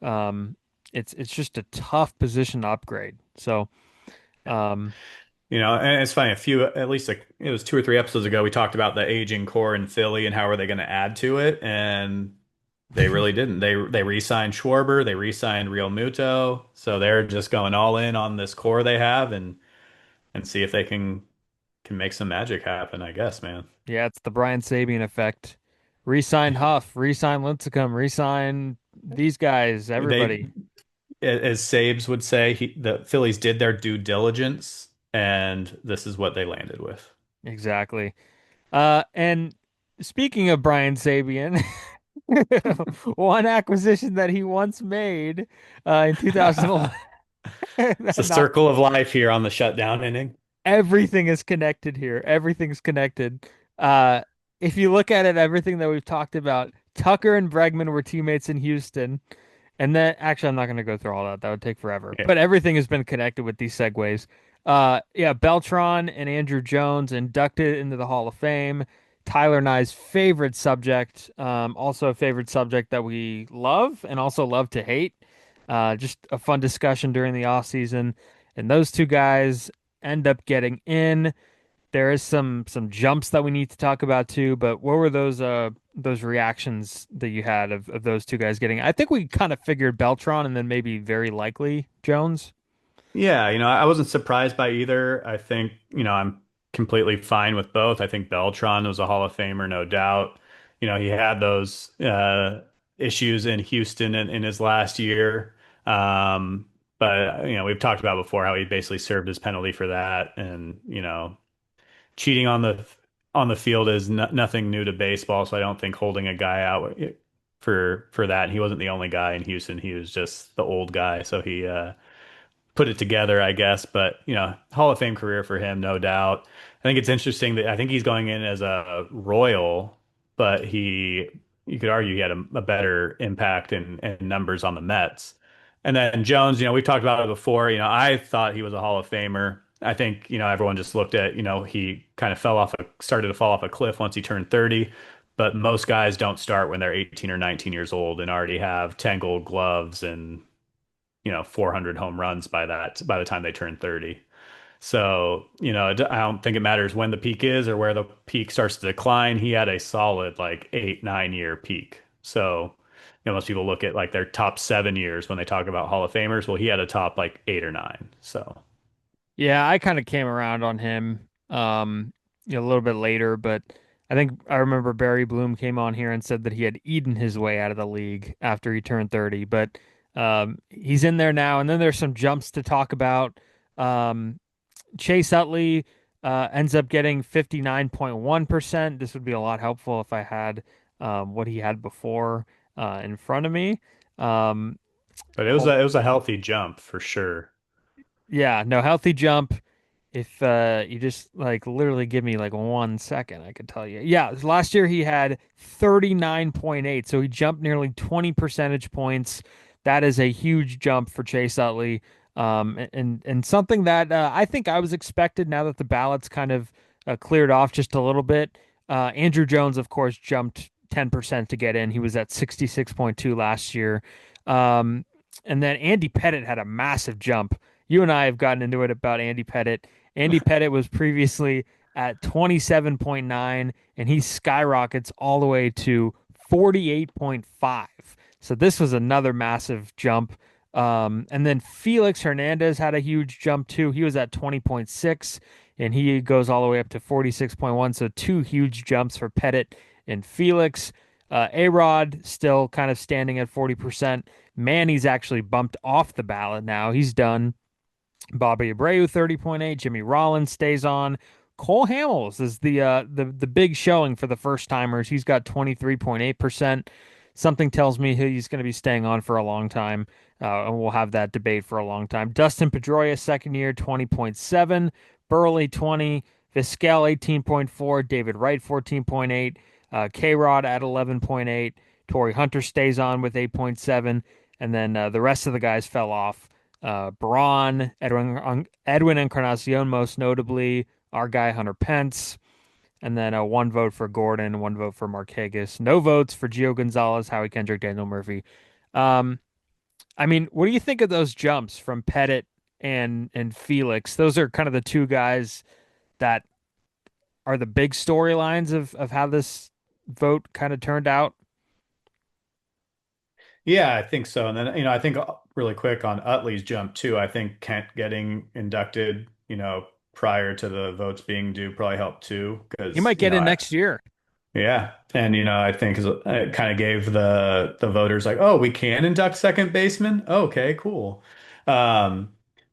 Um, it's just a tough position to upgrade. So, um, And it's funny, at least like it was 2 or 3 episodes ago, we talked about the aging core in Philly and how are they going to add to it. And They really didn't. They re-signed Schwarber, they re-signed Realmuto, so they're just going all in on this core they have and see if they can make some magic happen, I guess, man. Yeah, it's the Brian Sabian effect. Resign Huff, resign Lincecum, resign these guys, They, everybody. as Sabes would say, the Phillies did their due diligence, and this is what they landed with. Exactly. And speaking of Brian Sabian, one acquisition that he once made in 2011, It's a not circle of life here on the shutdown inning. everything is connected here. Everything's connected. Uh, if you look at it, everything that we've talked about, Tucker and Bregman were teammates in Houston. And then, actually, I'm not going to go through all that. That would take forever. Yeah. But everything has been connected with these segues. Yeah, Beltran and Andrew Jones inducted into the Hall of Fame. Tyler and I's favorite subject, also a favorite subject that we love and also love to hate. Just a fun discussion during the off season, and those two guys end up getting in. There is some jumps that we need to talk about too, but what were those reactions that you had of those two guys getting? I think we kind of figured Beltron and then maybe very likely Jones. Yeah, I wasn't surprised by either. I think, I'm completely fine with both. I think Beltran was a Hall of Famer, no doubt. He had those issues in Houston in his last year. But, we've talked about before how he basically served his penalty for that. And, cheating on the field is nothing new to baseball. So I don't think holding a guy out for that. He wasn't the only guy in Houston. He was just the old guy. So he put it together, I guess. But, Hall of Fame career for him, no doubt. I think it's interesting that I think he's going in as a Royal, but you could argue he had a better impact and numbers on the Mets. And then Jones, we've talked about it before. I thought he was a Hall of Famer. I think, everyone just looked at, he kind of started to fall off a cliff once he turned 30. But most guys don't start when they're 18 or 19 years old and already have 10 gold gloves and 400 home runs by the time they turn 30. So, I don't think it matters when the peak is or where the peak starts to decline. He had a solid like 8, 9 year peak. So, most people look at like their top 7 years when they talk about Hall of Famers. Well, he had a top like 8 or 9. So, Yeah, I kind of came around on him a little bit later, but I think I remember Barry Bloom came on here and said that he had eaten his way out of the league after he turned 30, but he's in there now. And then there's some jumps to talk about. Um, Chase Utley ends up getting 59.1%. This would be a lot helpful if I had what he had before in front of me. Um, but it was a healthy jump for sure. yeah, no healthy jump. If you just like literally give me like 1 second, I could tell you. Yeah, last year he had 39.8, so he jumped nearly 20 percentage points. That is a huge jump for Chase Utley. And something that I think I was expected now that the ballots kind of cleared off just a little bit. Andrew Jones, of course, jumped 10% to get in. He was at 66.2 last year. Um, and then Andy Pettit had a massive jump. You and I have gotten into it about Andy Pettit. Andy Pettit was previously at 27.9 and he skyrockets all the way to 48.5. So this was another massive jump. And then Felix Hernandez had a huge jump too. He was at 20.6 and he goes all the way up to 46.1. So two huge jumps for Pettit and Felix. A-Rod still kind of standing at 40%. Manny's actually bumped off the ballot now. He's done. Bobby Abreu 30.8, Jimmy Rollins stays on. Cole Hamels is the big showing for the first timers. He's got 23.8%. Something tells me he's going to be staying on for a long time, and we'll have that debate for a long time. Dustin Pedroia, second year, 20.7. Burley, 20. Vizquel, 18.4. David Wright, 14.8. K-Rod at 11.8. Torrey Hunter stays on with 8.7. And then the rest of the guys fell off. Braun, Edwin Encarnacion, most notably, our guy Hunter Pence, and then one vote for Gordon, one vote for Markakis, no votes for Gio Gonzalez, Howie Kendrick, Daniel Murphy. Um, I mean, what do you think of those jumps from Pettit and Felix? Those are kind of the two guys that are the big storylines of how this vote kind of turned out. Yeah, I think so. And then, I think really quick on Utley's jump too. I think Kent getting inducted, prior to the votes being due probably helped too. He Because, might get in next year. yeah. And, I think it kind of gave the voters like, oh, we can induct second baseman. Oh, okay, cool. Um,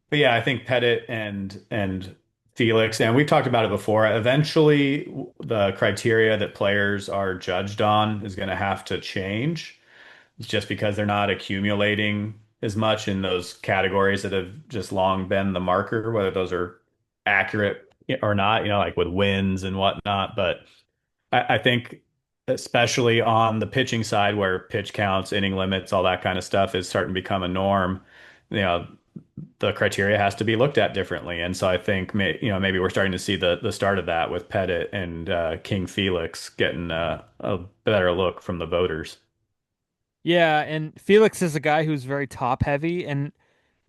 but yeah, I think Pettit and Felix, and we've talked about it before. Eventually, the criteria that players are judged on is going to have to change just because they're not accumulating as much in those categories that have just long been the marker, whether those are accurate or not, like with wins and whatnot. But I think especially on the pitching side where pitch counts, inning limits, all that kind of stuff is starting to become a norm, you know, the criteria has to be looked at differently. And so I think maybe we're starting to see the start of that with Pettit and King Felix getting a better look from the voters. Yeah, and Felix is a guy who's very top heavy, and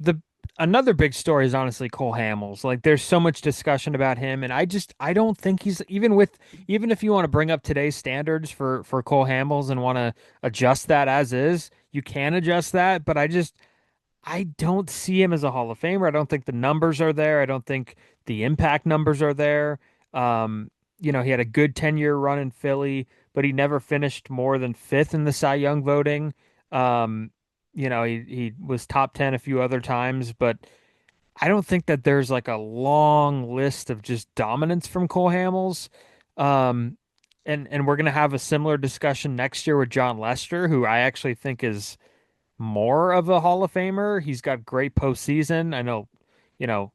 the another big story is honestly Cole Hamels. Like there's so much discussion about him, and I don't think he's even if you want to bring up today's standards for Cole Hamels and want to adjust that as is, you can adjust that, but I don't see him as a Hall of Famer. I don't think the numbers are there. I don't think the impact numbers are there. Um, he had a good 10-year run in Philly, but he never finished more than fifth in the Cy Young voting. Um, he was top 10 a few other times, but I don't think that there's like a long list of just dominance from Cole Hamels. Um, and we're gonna have a similar discussion next year with John Lester, who I actually think is more of a Hall of Famer. He's got great postseason. I know, you know,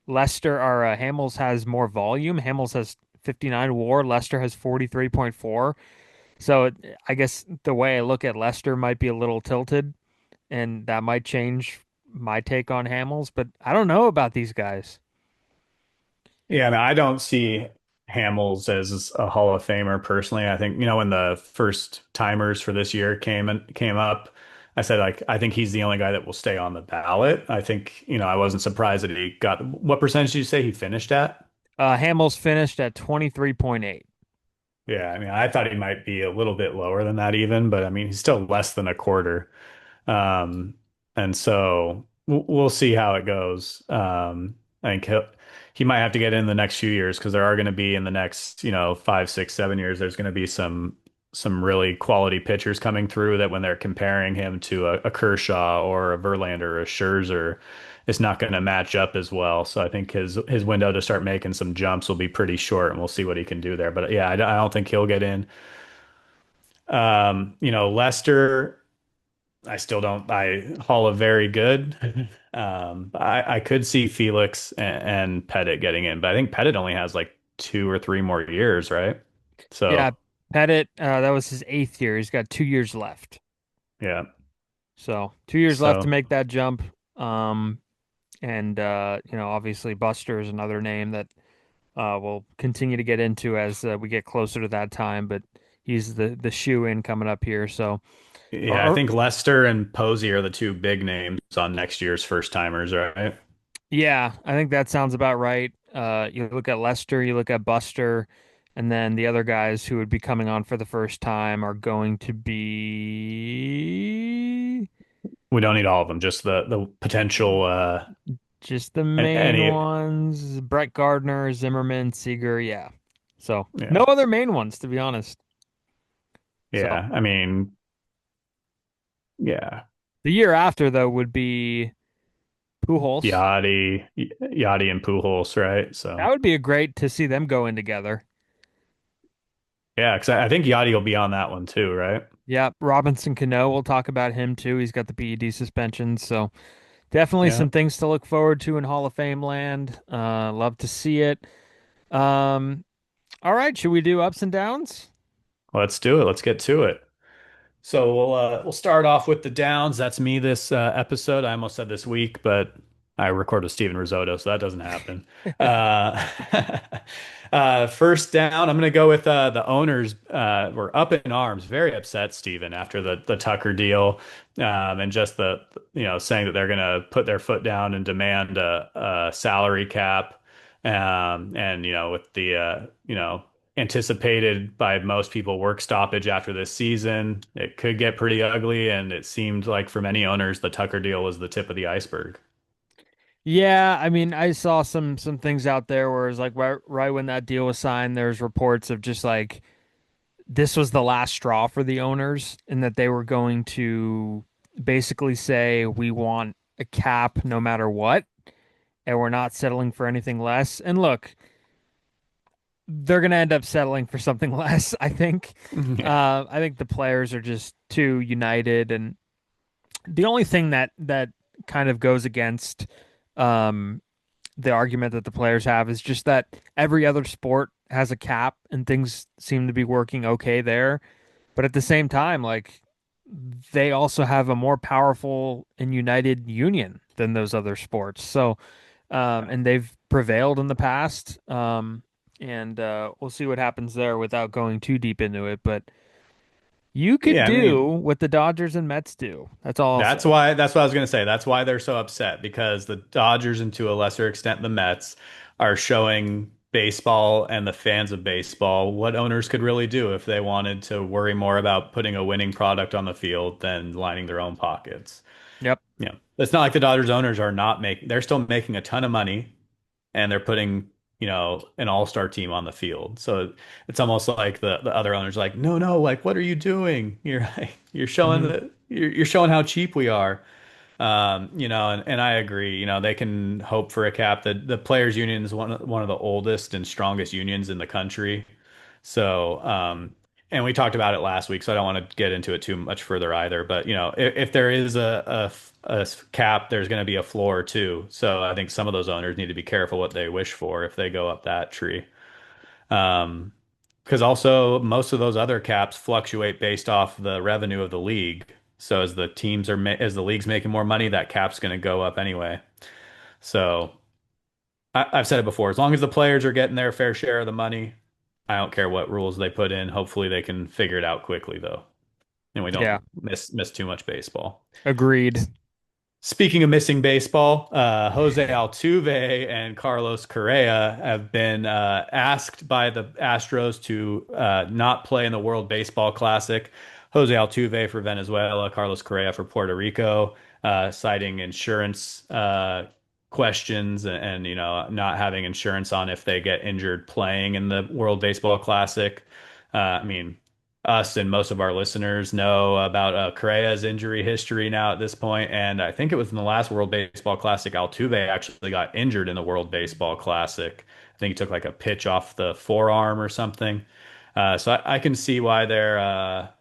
Lester or Hamels has more volume. Hamels has 59 WAR. Lester has 43.4. So I guess the way I look at Lester might be a little tilted, and that might change my take on Hamels. But I don't know about these guys. Yeah, I mean, I don't see Hamels as a Hall of Famer personally. I think, when the first timers for this year came up, I said like I think he's the only guy that will stay on the ballot. I think, I wasn't surprised that he got what percentage did you say he finished at? Hamels finished at 23.8. Yeah, I mean, I thought he might be a little bit lower than that even, but I mean, he's still less than a quarter. Um, and so we'll see how it goes. I think he might have to get in the next few years because there are going to be in the next, 5, 6, 7 years, there's going to be some really quality pitchers coming through that when they're comparing him to a Kershaw or a Verlander or a Scherzer, it's not going to match up as well. So I think his window to start making some jumps will be pretty short, and we'll see what he can do there. But yeah, I don't think he'll get in. Lester. I still don't. Hall of very good. I could see Felix and Pettit getting in, but I think Pettit only has like 2 or 3 more years, right? Yeah, So Pettit, that was his eighth year. He's got 2 years left. yeah, So 2 years left to so make that jump. And obviously Buster is another name that we'll continue to get into as we get closer to that time, but he's the shoe in coming up here. So, yeah, I or, think Lester and Posey are the two big names on next year's first timers, right? yeah, I think that sounds about right. You look at Lester, you look at Buster, and then the other guys who would be coming on for the first time are going to be We don't need all of them, just the potential. just the main Any, ones: Brett Gardner, Zimmerman, Seager. Yeah. So no yeah, other main ones, to be honest. So yeah. I mean, yeah, the year after, though, would be Pujols. Yachty and Pujols, right? That So. would be a great to see them go in together. Yeah, because I think Yachty will be on that one too, right? Yeah, Robinson Cano, we'll talk about him too. He's got the PED suspension, so definitely Yeah. some things to look forward to in Hall of Fame land. Love to see it. Um, all right, should we do ups and downs? Let's do it. Let's get to it. So we'll start off with the downs. That's me this episode. I almost said this week, but I record with Steven Risotto, so that doesn't happen. Uh, first down, I'm going to go with the owners. Were up in arms, very upset, Steven, after the Tucker deal, and just saying that they're going to put their foot down and demand a salary cap, and with the anticipated by most people work stoppage after this season. It could get pretty ugly, and it seemed like for many owners, the Tucker deal was the tip of the iceberg. Yeah, I mean, I saw some things out there where it's like right when that deal was signed, there's reports of just like this was the last straw for the owners and that they were going to basically say we want a cap no matter what, and we're not settling for anything less. And look, they're going to end up settling for something less, I think. Yeah. I think the players are just too united, and the only thing that kind of goes against um, the argument that the players have is just that every other sport has a cap and things seem to be working okay there. But at the same time, like they also have a more powerful and united union than those other sports. So, and they've prevailed in the past. And we'll see what happens there without going too deep into it. But you could Yeah, I do mean, what the Dodgers and Mets do. That's all I'll say. that's what I was going to say. That's why they're so upset because the Dodgers and to a lesser extent the Mets are showing baseball and the fans of baseball what owners could really do if they wanted to worry more about putting a winning product on the field than lining their own pockets. Yep. You know, it's not like the Dodgers owners are not making, they're still making a ton of money and they're putting, an all-star team on the field. So it's almost like the other owners are like, no, no, like what are you doing? You're showing Hmm. that you're showing how cheap we are. And I agree, they can hope for a cap. The players union is one of the oldest and strongest unions in the country. So, and we talked about it last week, so I don't want to get into it too much further either. But if there is a cap, there's going to be a floor too. So I think some of those owners need to be careful what they wish for if they go up that tree. Um, because also most of those other caps fluctuate based off the revenue of the league. So as the league's making more money, that cap's going to go up anyway. So I've said it before, as long as the players are getting their fair share of the money, I don't care what rules they put in. Hopefully they can figure it out quickly though, and we don't Yeah. miss too much baseball. Agreed. Speaking of missing baseball, Jose Altuve and Carlos Correa have been asked by the Astros to not play in the World Baseball Classic. Jose Altuve for Venezuela, Carlos Correa for Puerto Rico, citing insurance questions and not having insurance on if they get injured playing in the World Baseball Classic. I mean, us and most of our listeners know about Correa's injury history now at this point, and I think it was in the last World Baseball Classic, Altuve actually got injured in the World Baseball Classic. I think he took like a pitch off the forearm or something. So I can see why they're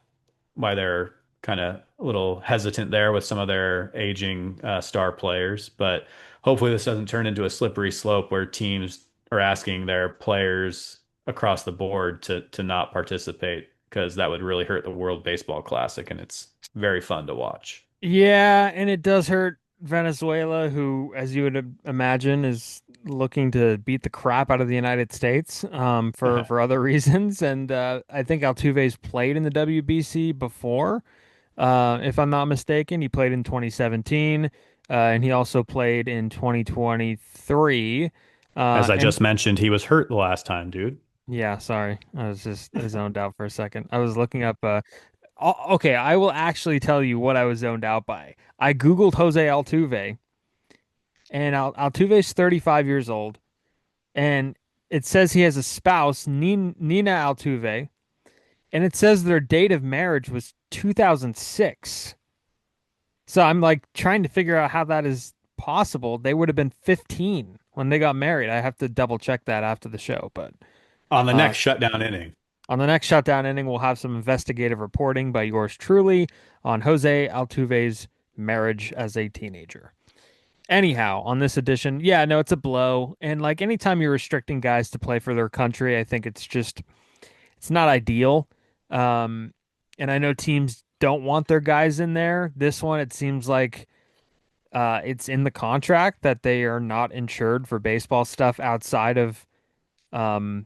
kind of a little hesitant there with some of their aging star players. But hopefully, this doesn't turn into a slippery slope where teams are asking their players across the board to not participate because that would really hurt the World Baseball Classic, and it's very fun to watch. Yeah, and it does hurt Venezuela, who, as you would imagine, is looking to beat the crap out of the United States, for other reasons. And I think Altuve's played in the WBC before, if I'm not mistaken. He played in 2017, and he also played in 2023. As I And just mentioned, he was hurt the last time, dude. yeah, sorry, I was just zoned out for a second. I was looking up. Okay, I will actually tell you what I was zoned out by. I Googled Jose Altuve, and Altuve's 35 years old, and it says he has a spouse, Nina Altuve, and it says their date of marriage was 2006. So I'm like trying to figure out how that is possible. They would have been 15 when they got married. I have to double check that after the show, but On the uh, next shutdown inning. on the next shutdown inning, we'll have some investigative reporting by yours truly on Jose Altuve's marriage as a teenager. Anyhow, on this edition, yeah, no, it's a blow. And like anytime you're restricting guys to play for their country, I think it's not ideal. Um, and I know teams don't want their guys in there. This one, it seems like it's in the contract that they are not insured for baseball stuff outside of um,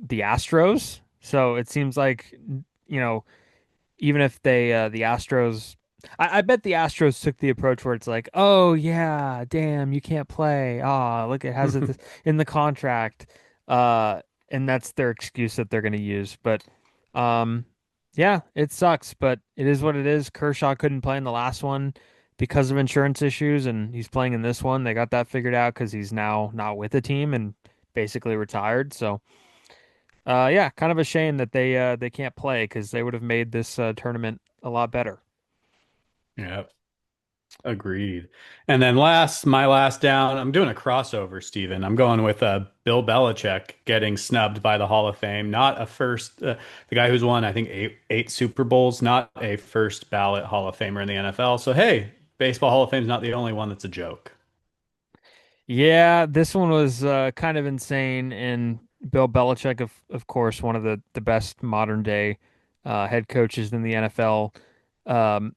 the Astros. So it seems like, you know, even if the Astros, I bet the Astros took the approach where it's like, oh yeah, damn, you can't play. Ah, look, it has it in the contract. Uh, and that's their excuse that they're going to use. But um, yeah, it sucks, but it is what it is. Kershaw couldn't play in the last one because of insurance issues, and he's playing in this one. They got that figured out because he's now not with the team and basically retired. So yeah, kind of a shame that they can't play because they would have made this tournament a lot better. Yeah. Agreed. And then my last down, I'm doing a crossover, Steven. I'm going with Bill Belichick getting snubbed by the Hall of Fame. Not a first, the guy who's won, I think, eight Super Bowls, not a first ballot Hall of Famer in the NFL. So, hey, Baseball Hall of Fame's not the only one that's a joke. Yeah, this one was kind of insane, and Bill Belichick, of course, one of the best modern day head coaches in the NFL. Um,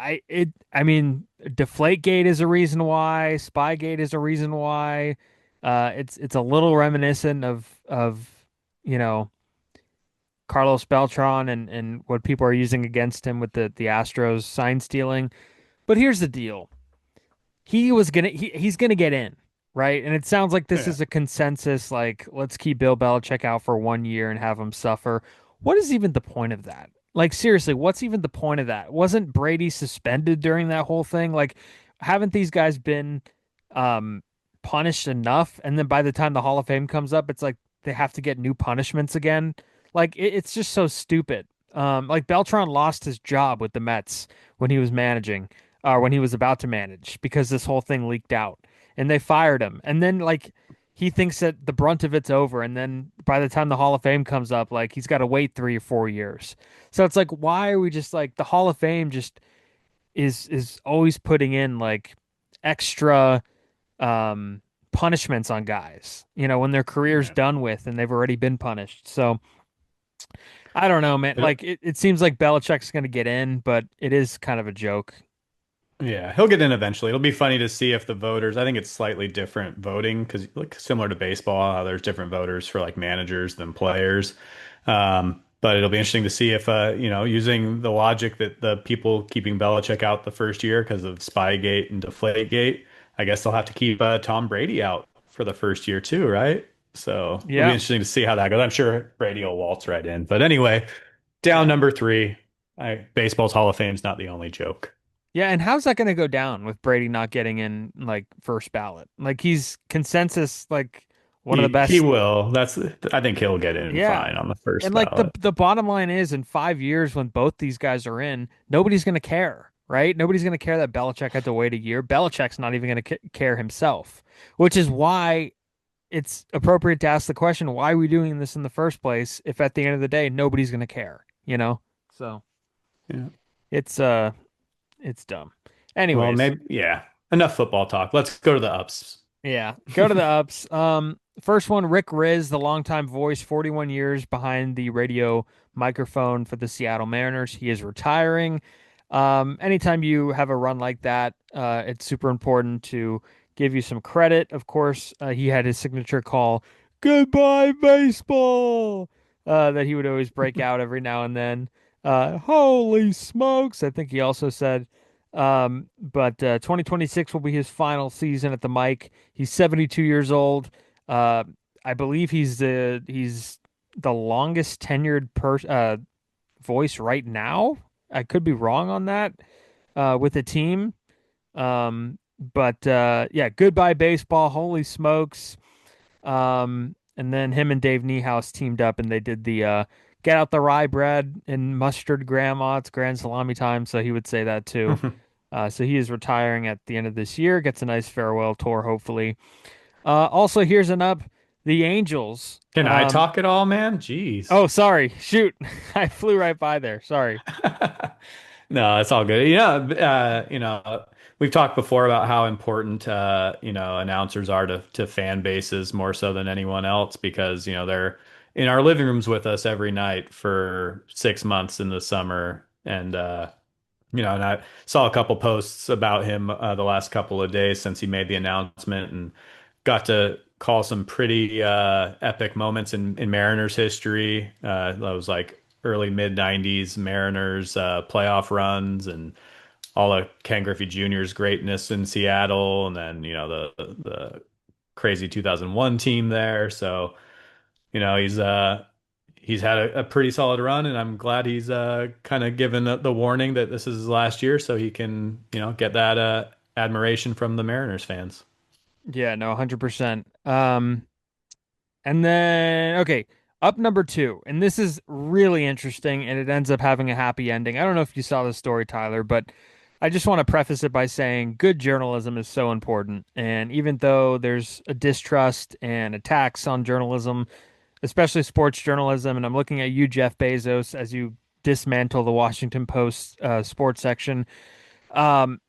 I mean, Deflategate is a reason why, Spygate is a reason why. It's a little reminiscent of you know Carlos Beltran and what people are using against him with the Astros sign stealing. But here's the deal. He's gonna get in, right? And it sounds like this Yeah. is a consensus, like let's keep Bill Belichick out for 1 year and have him suffer. What is even the point of that? Like seriously, what's even the point of that? Wasn't Brady suspended during that whole thing? Like, haven't these guys been um punished enough? And then by the time the Hall of Fame comes up, it's like they have to get new punishments again. Like it's just so stupid. Like Beltran lost his job with the Mets when he was managing when he was about to manage because this whole thing leaked out and they fired him. And then like he thinks that the brunt of it's over. And then by the time the Hall of Fame comes up, like he's got to wait 3 or 4 years. So it's like, why are we just like the Hall of Fame just is always putting in like extra punishments on guys, when their career's Yeah. done with and they've already been punished. So I don't know, man. It- Like it seems like Belichick's gonna get in, but it is kind of a joke. Yeah, he'll get in eventually. It'll be funny to see if the voters, I think it's slightly different voting because like similar to baseball, how there's different voters for like managers than players. But it'll be interesting to see if, using the logic that the people keeping Belichick out the first year because of Spygate and Deflategate, I guess they'll have to keep Tom Brady out for the first year too, right? So it'll be Yeah. interesting to see how that goes. I'm sure Brady will waltz right in. But anyway, down Yeah. number three. Baseball's Hall of Fame's not the only joke. Yeah, and how's that going to go down with Brady not getting in like first ballot? Like he's consensus like one of the He best. will. I think he'll get in Yeah. fine on the first And like the ballot. the bottom line is in 5 years when both these guys are in, nobody's going to care, right? Nobody's going to care that Belichick had to wait a year. Belichick's not even going to care himself, which is why it's appropriate to ask the question, why are we doing this in the first place if at the end of the day nobody's going to care, you know? So, Yeah. it's uh it's dumb. Well, Anyways, maybe yeah. Enough football talk. Let's go to the ups. yeah, go to the ups. First one, Rick Riz, the longtime voice, 41 years behind the radio microphone for the Seattle Mariners. He is retiring. Anytime you have a run like that, it's super important to give you some credit. Of course, he had his signature call, "Goodbye, baseball," that he would always break out every now and then. Holy smokes! I think he also said. But 2026 will be his final season at the mic. He's 72 years old. Uh, I believe he's the longest tenured voice right now. I could be wrong on that with the team. But yeah, goodbye baseball. Holy smokes. And then him and Dave Niehaus teamed up and they did the get out the rye bread and mustard grandma. It's grand salami time, so he would say that too. So he is retiring at the end of this year. Gets a nice farewell tour, hopefully. Also, here's an up. The Angels. Can I talk at all, man? Jeez. Oh, sorry. Shoot. I flew right by there. Sorry. No, it's all good. Yeah, we've talked before about how important announcers are to fan bases more so than anyone else because, they're in our living rooms with us every night for 6 months in the summer. And I saw a couple posts about him the last couple of days since he made the announcement and got to call some pretty epic moments in Mariners history. That was like early mid 90s Mariners playoff runs and all of Ken Griffey Jr.'s greatness in Seattle, and then the crazy 2001 team there. So He's had a pretty solid run, and I'm glad he's kind of given the warning that this is his last year, so he can get that admiration from the Mariners fans. Yeah, no, 100%. And then, okay, up number two. And this is really interesting, and it ends up having a happy ending. I don't know if you saw the story, Tyler, but I just want to preface it by saying good journalism is so important. And even though there's a distrust and attacks on journalism, especially sports journalism, and I'm looking at you, Jeff Bezos, as you dismantle the Washington Post sports section.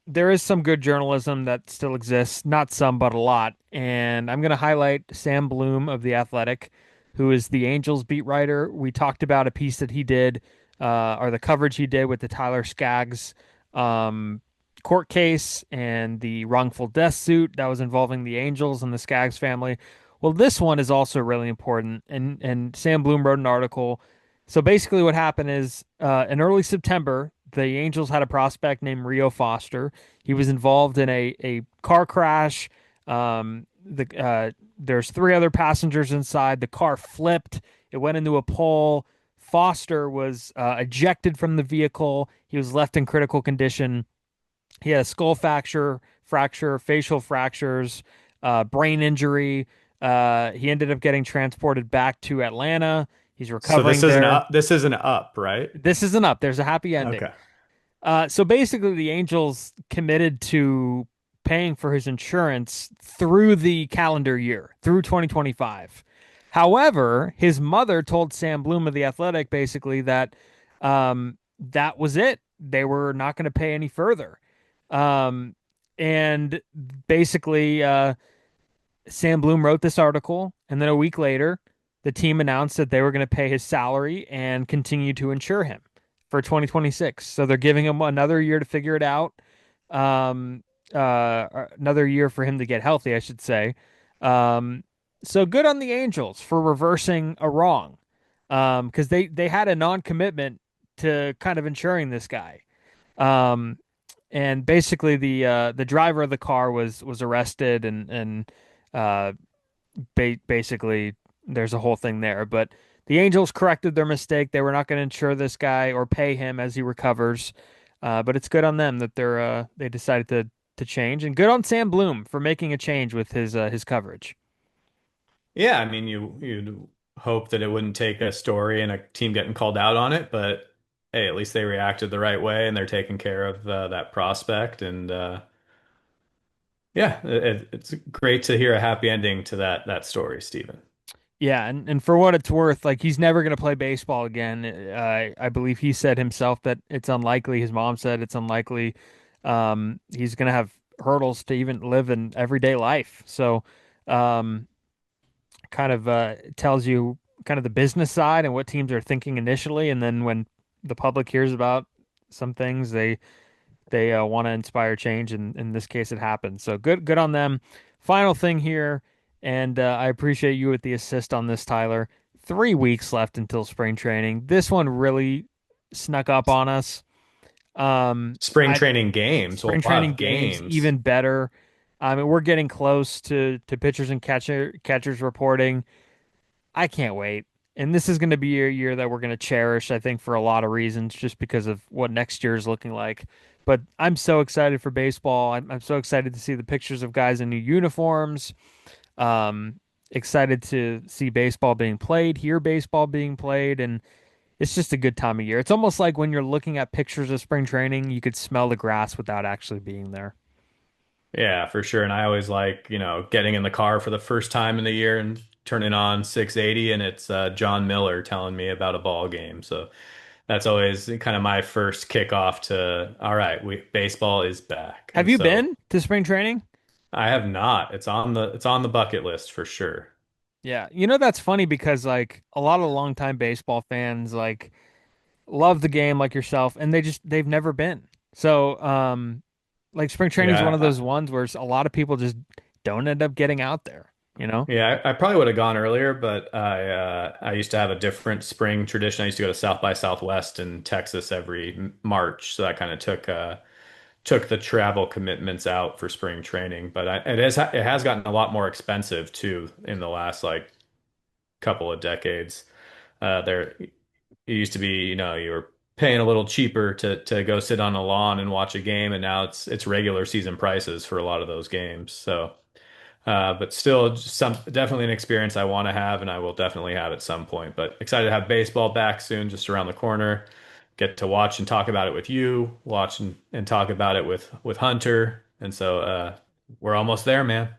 There is some good journalism that still exists, not some, but a lot. And I'm going to highlight Sam Bloom of The Athletic, who is the Angels beat writer. We talked about a piece that he did, or the coverage he did with the Tyler Skaggs um, court case and the wrongful death suit that was involving the Angels and the Skaggs family. Well, this one is also really important. And Sam Bloom wrote an article. So basically, what happened is in early September, the Angels had a prospect named Rio Foster. He was involved in a car crash. There's three other passengers inside. The car flipped. It went into a pole. Foster was ejected from the vehicle. He was left in critical condition. He had a skull fracture, facial fractures, brain injury. He ended up getting transported back to Atlanta. He's So recovering there. this is an up, right? This isn't up. There's a happy ending. Okay. So basically, the Angels committed to paying for his insurance through the calendar year, through 2025. However, his mother told Sam Bloom of The Athletic basically that that was it. They were not going to pay any further. Um, and basically, Sam Bloom wrote this article, and then a week later, the team announced that they were going to pay his salary and continue to insure him for 2026. So they're giving him another year to figure it out. Another year for him to get healthy, I should say. Um, so good on the Angels for reversing a wrong, because they had a non-commitment to kind of insuring this guy. Um, and basically the driver of the car was arrested and uh, basically there's a whole thing there. But the Angels corrected their mistake. They were not going to insure this guy or pay him as he recovers. But it's good on them that they decided to change, and good on Sam Bloom for making a change with his coverage. Yeah, I mean, you'd hope that it wouldn't take a story and a team getting called out on it, but hey, at least they reacted the right way and they're taking care of that prospect. And yeah, it's great to hear a happy ending to that story, Stephen. Yeah, and for what it's worth, like he's never going to play baseball again. I believe he said himself that it's unlikely. His mom said it's unlikely. He's going to have hurdles to even live an everyday life. So, um, kind of tells you kind of the business side and what teams are thinking initially, and then when the public hears about some things, they want to inspire change, and in this case, it happened. So good on them. Final thing here, and I appreciate you with the assist on this, Tyler. 3 weeks left until spring training. This one really snuck up on us. Spring I training games. Well, Spring a lot training of games games. even better. I mean, we're getting close to pitchers and catchers reporting. I can't wait. And this is going to be a year that we're going to cherish, I think, for a lot of reasons, just because of what next year is looking like. But I'm so excited for baseball. I'm so excited to see the pictures of guys in new uniforms. Excited to see baseball being played, hear baseball being played, and it's just a good time of year. It's almost like when you're looking at pictures of spring training, you could smell the grass without actually being there. Yeah, for sure. And I always like, getting in the car for the first time in the year and turning on 680 and it's John Miller telling me about a ball game. So that's always kind of my first kickoff to, all right, baseball is back. Have And you so been to spring training? I have not. It's on the bucket list for sure. Yeah, that's funny because like a lot of longtime baseball fans like love the game like yourself, and they've never been. So, like spring training is one of Yeah, those ones where a lot of people just don't end up getting out there, you know? yeah, I probably would have gone earlier, but I used to have a different spring tradition. I used to go to South by Southwest in Texas every March, so that kind of took the travel commitments out for spring training. But it has gotten a lot more expensive too in the last like couple of decades. There it used to be, you were paying a little cheaper to go sit on a lawn and watch a game, and now it's regular season prices for a lot of those games. So, but still, just definitely an experience I want to have, and I will definitely have at some point. But excited to have baseball back soon, just around the corner. Get to watch and talk about it with you, watch and talk about it with Hunter, and so we're almost there, man.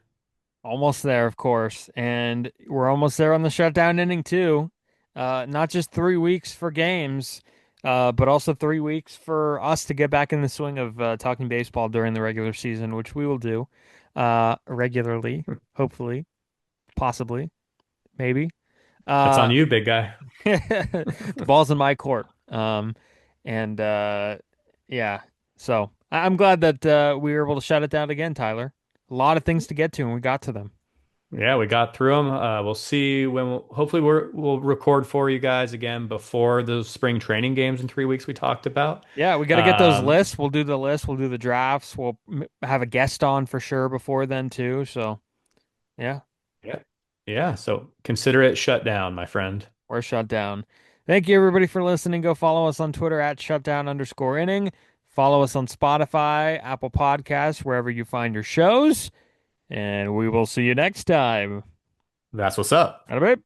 Almost there, of course. And we're almost there on the shutdown inning too. Not just 3 weeks for games, but also 3 weeks for us to get back in the swing of talking baseball during the regular season, which we will do regularly, hopefully, possibly, maybe. That's on Uh, you, big guy. the ball's in my court. And yeah, so I'm glad that we were able to shut it down again, Tyler. A lot of things to get to, and we got to them. Yeah, we got through them. We'll see hopefully we'll record for you guys again before those spring training games in 3 weeks we talked about. Yeah, we got to get those Um, lists. We'll do the list. We'll do the drafts. We'll have a guest on for sure before then too. So yeah, yeah. Yeah, so consider it shut down, my friend. we're shut down. Thank you everybody for listening. Go follow us on Twitter at shutdown_inning. Follow us on Spotify, Apple Podcasts, wherever you find your shows. And we will see you next time. That's what's up. Bye.